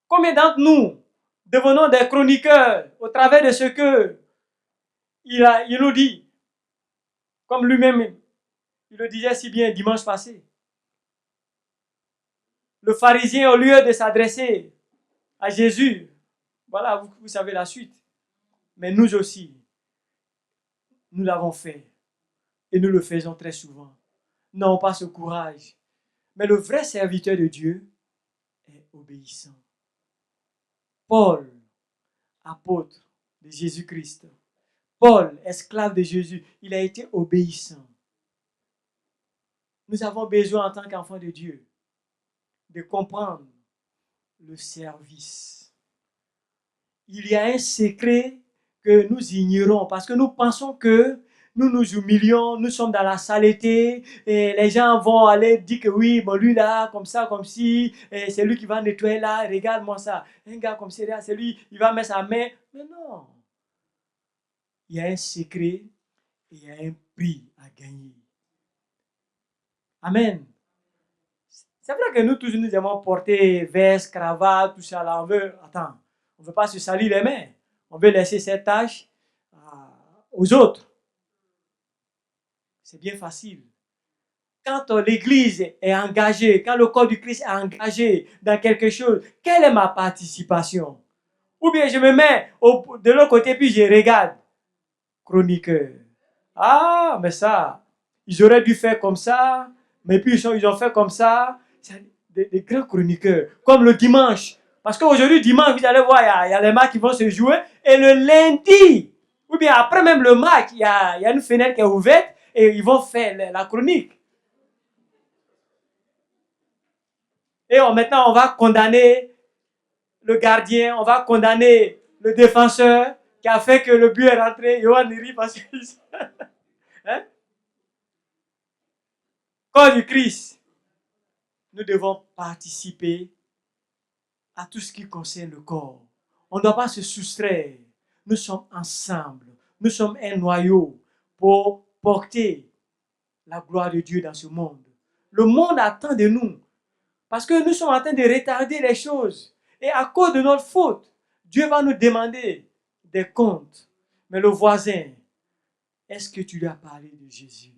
Combien d'entre nous devenons des chroniqueurs au travers de ce que il nous dit? Comme lui-même, il le disait si bien dimanche passé. Le pharisien, au lieu de s'adresser à Jésus, voilà, vous savez la suite. Mais nous aussi, nous l'avons fait. Et nous le faisons très souvent. Nous n'avons pas ce courage. Mais le vrai serviteur de Dieu est obéissant. Paul, apôtre de Jésus-Christ. Paul, esclave de Jésus, il a été obéissant. Nous avons besoin en tant qu'enfants de Dieu de comprendre le service. Il y a un secret que nous ignorons parce que nous pensons que nous nous humilions, nous sommes dans la saleté et les gens vont aller dire que oui, bon lui là, comme ça, comme si, c'est lui qui va nettoyer là, regarde-moi ça. Un gars comme ça, c'est lui, il va mettre sa main. Mais non. Il y a un secret et il y a un prix à gagner. Amen. C'est vrai que nous tous, nous aimons porter veste, cravate, tout ça là. On ne veut pas se salir les mains. On veut laisser cette tâche aux autres. C'est bien facile. Quand l'église est engagée, quand le corps du Christ est engagé dans quelque chose, quelle est ma participation? Ou bien je me mets de l'autre côté puis je regarde. Chroniqueur. Ah, mais ça, ils auraient dû faire comme ça, mais puis ils ont fait comme ça. C'est des grands chroniqueurs. Comme le dimanche. Parce qu'aujourd'hui, dimanche, vous allez voir, il y a les matchs qui vont se jouer. Et le lundi, ou bien après même le match, il y a une fenêtre qui est ouverte et ils vont faire la chronique. Et maintenant, on va condamner le gardien, on va condamner le défenseur qui a fait que le but est rentré. Yohan rit parce que... hein? Corps du Christ, nous devons participer à tout ce qui concerne le corps. On ne doit pas se soustraire. Nous sommes ensemble. Nous sommes un noyau pour porter la gloire de Dieu dans ce monde. le monde attend de nous. Parce que nous sommes en train de retarder les choses. Et à cause de notre faute, Dieu va nous demander des comptes. Mais le voisin, est-ce que tu lui as parlé de Jésus?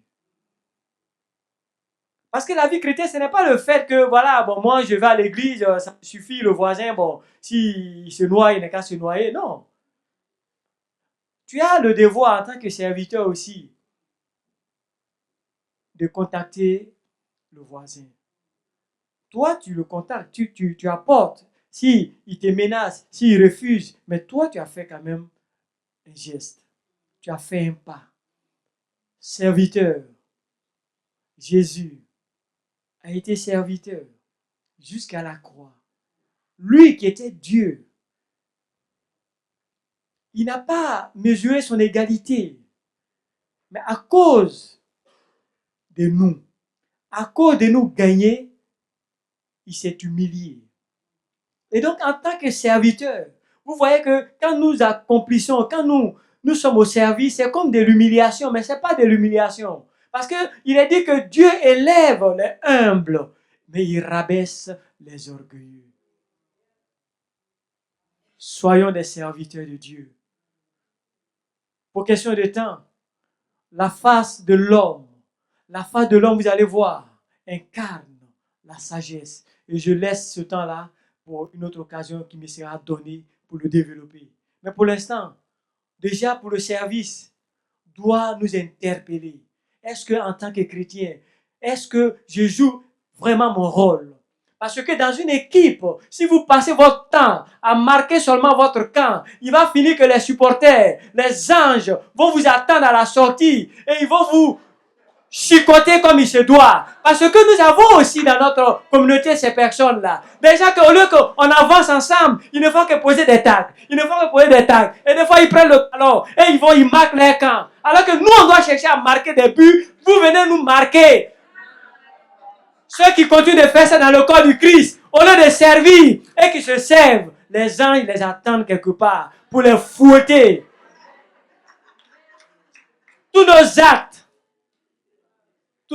Parce que la vie chrétienne, ce n'est pas le fait que, voilà, bon, moi je vais à l'église, ça suffit, le voisin, bon, s'il se noie, il n'a qu'à se noyer. Non. Tu as le devoir en tant que serviteur aussi de contacter le voisin. Toi, tu le contactes, tu apportes. S'il te menace, s'il refuse, mais toi, tu as fait quand même un geste. Tu as fait un pas. Serviteur, Jésus a été serviteur jusqu'à la croix. Lui qui était Dieu, il n'a pas mesuré son égalité, mais à cause de nous gagner, il s'est humilié. Et donc, en tant que serviteur, vous voyez que quand nous accomplissons, quand nous sommes au service, c'est comme de l'humiliation, mais ce n'est pas de l'humiliation. Parce qu'il est dit que Dieu élève les humbles, mais il rabaisse les orgueilleux. Soyons des serviteurs de Dieu. Pour question de temps, la face de l'homme, vous allez voir, incarne la sagesse. Et je laisse ce temps-là pour une autre occasion qui me sera donnée pour le développer. Mais pour l'instant, déjà pour le service, doit nous interpeller. Est-ce que en tant que chrétien, est-ce que je joue vraiment mon rôle? Parce que dans une équipe, si vous passez votre temps à marquer seulement votre camp, il va finir que les supporters, les anges vont vous attendre à la sortie et ils vont vous chicoter comme il se doit. Parce que nous avons aussi dans notre communauté ces personnes-là. Déjà qu'au lieu qu'on avance ensemble, ils ne font que poser des tags. Et des fois, ils prennent le ballon et ils marquent leur camp. Alors que nous, on doit chercher à marquer des buts. Vous venez nous marquer. Ceux qui continuent de faire ça dans le corps du Christ, au lieu de servir et qui se servent, les anges les attendent quelque part pour les fouetter. Tous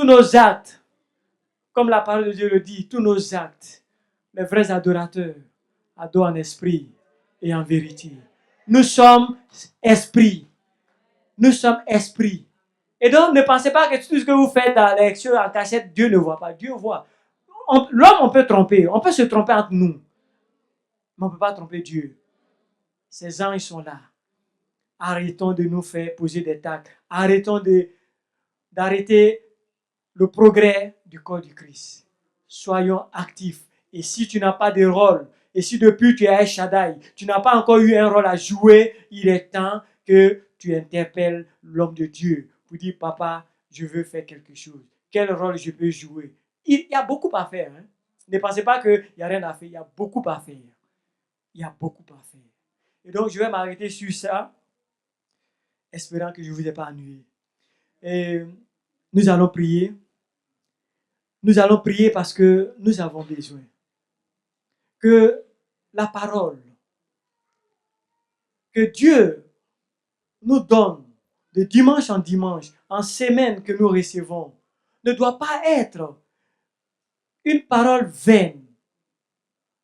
nos actes, comme la parole de Dieu le dit, tous nos actes, les vrais adorateurs adorent en esprit et en vérité. Nous sommes esprit. Et donc, ne pensez pas que tout ce que vous faites dans la lecture en cachette, Dieu ne voit pas. Dieu voit. L'homme, on peut tromper. On peut se tromper entre nous. Mais on ne peut pas tromper Dieu. Ces anges sont là. Arrêtons de nous faire poser des tags. Arrêtons d'arrêter le progrès du corps du Christ. Soyons actifs. Et si tu n'as pas de rôle, et si depuis tu es un Shaddai, tu n'as pas encore eu un rôle à jouer, il est temps que tu interpelles l'homme de Dieu pour dire, papa, je veux faire quelque chose. Quel rôle je peux jouer? Il y a beaucoup à faire. Hein? Ne pensez pas qu'il n'y a rien à faire. Il y a beaucoup à faire. Et donc, je vais m'arrêter sur ça, espérant que je ne vous ai pas ennuyé. Et nous allons prier. Nous allons prier parce que nous avons besoin que la parole que Dieu nous donne de dimanche en dimanche, en semaine que nous recevons, ne doit pas être une parole vaine,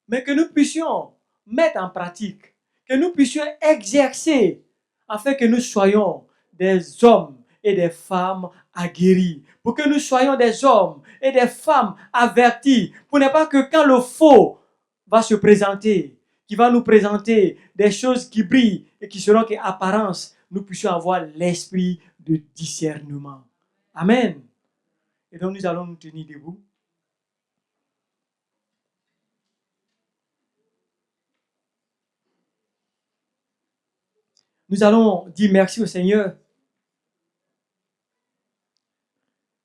mais que nous puissions mettre en pratique, que nous puissions exercer afin que nous soyons des hommes et des femmes aguerris, pour que nous soyons des hommes et des femmes avertis, pour ne pas que quand le faux va se présenter, qui va nous présenter des choses qui brillent et qui seront qu'apparence, nous puissions avoir l'esprit de discernement. Amen. Et donc nous allons nous tenir debout. Nous allons dire merci au Seigneur.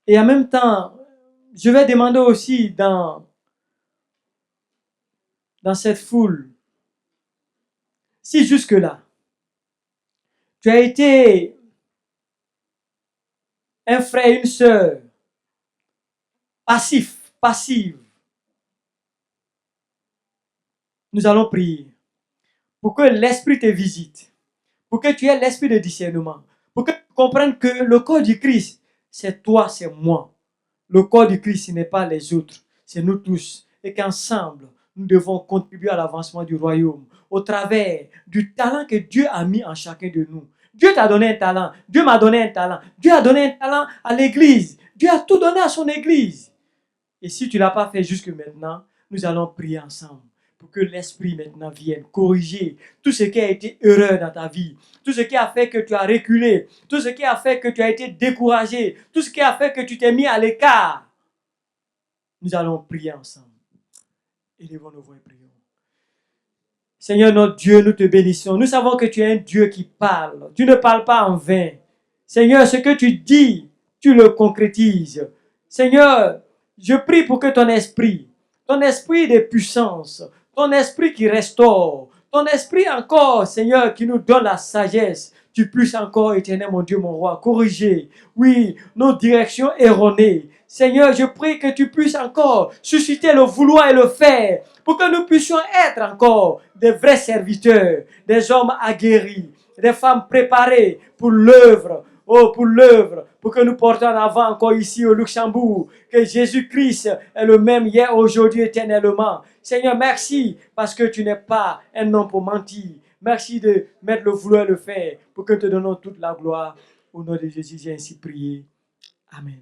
Et en même temps, je vais demander aussi dans cette foule, si jusque-là, tu as été un frère, une sœur, passive, nous allons prier pour que l'Esprit te visite, pour que tu aies l'esprit de discernement, pour que tu comprennes que le corps du Christ, c'est toi, c'est moi. le corps du Christ, ce n'est pas les autres, c'est nous tous. Et qu'ensemble, nous devons contribuer à l'avancement du royaume au travers du talent que Dieu a mis en chacun de nous. Dieu t'a donné un talent, Dieu m'a donné un talent, Dieu a donné un talent à l'église, Dieu a tout donné à son église. Et si tu ne l'as pas fait jusque maintenant, nous allons prier ensemble pour que l'Esprit maintenant vienne corriger tout ce qui a été erreur dans ta vie, tout ce qui a fait que tu as reculé, tout ce qui a fait que tu as été découragé, tout ce qui a fait que tu t'es mis à l'écart. Nous allons prier ensemble. Élevons nos voix et prions. Seigneur notre Dieu, nous te bénissons. Nous savons que tu es un Dieu qui parle. Tu ne parles pas en vain. Seigneur, ce que tu dis, tu le concrétises. Seigneur, je prie pour que ton esprit de puissance, ton esprit qui restaure, ton esprit encore, Seigneur, qui nous donne la sagesse, tu puisses encore, éternel mon Dieu, mon roi, corriger, oui, nos directions erronées. Seigneur, je prie que tu puisses encore susciter le vouloir et le faire pour que nous puissions être encore des vrais serviteurs, des hommes aguerris, des femmes préparées pour l'œuvre. Oh, pour l'œuvre, pour que nous portions en avant encore ici au Luxembourg, que Jésus-Christ est le même hier, aujourd'hui, éternellement. Seigneur, merci parce que tu n'es pas un homme pour mentir. Merci de mettre le vouloir et le faire pour que nous te donnons toute la gloire. Au nom de Jésus, j'ai ainsi prié. Amen.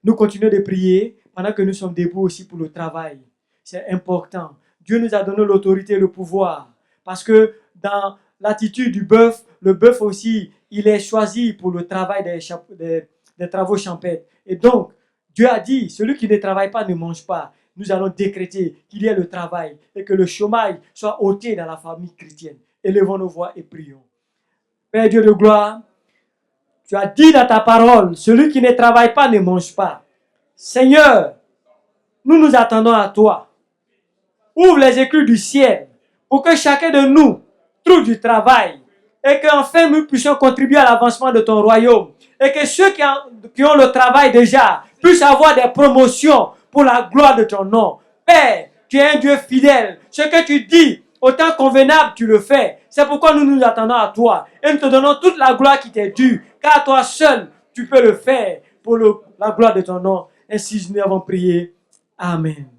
Nous continuons de prier pendant que nous sommes debout aussi pour le travail. C'est important. Dieu nous a donné l'autorité et le pouvoir parce que dans l'attitude du bœuf, le bœuf aussi, il est choisi pour le travail des travaux champêtres. Et donc, Dieu a dit, celui qui ne travaille pas ne mange pas. Nous allons décréter qu'il y ait le travail et que le chômage soit ôté dans la famille chrétienne. Élevons nos voix et prions. Père Dieu de gloire, tu as dit dans ta parole, celui qui ne travaille pas ne mange pas. Seigneur, nous nous attendons à toi. Ouvre les écluses du ciel pour que chacun de nous trouve du travail et qu'enfin nous puissions contribuer à l'avancement de ton royaume et que ceux qui ont le travail déjà puissent avoir des promotions pour la gloire de ton nom. Père, tu es un Dieu fidèle. Ce que tu dis, au temps convenable, tu le fais. C'est pourquoi nous nous attendons à toi et nous te donnons toute la gloire qui t'est due, car toi seul, tu peux le faire pour la gloire de ton nom. Ainsi, nous avons prié. Amen.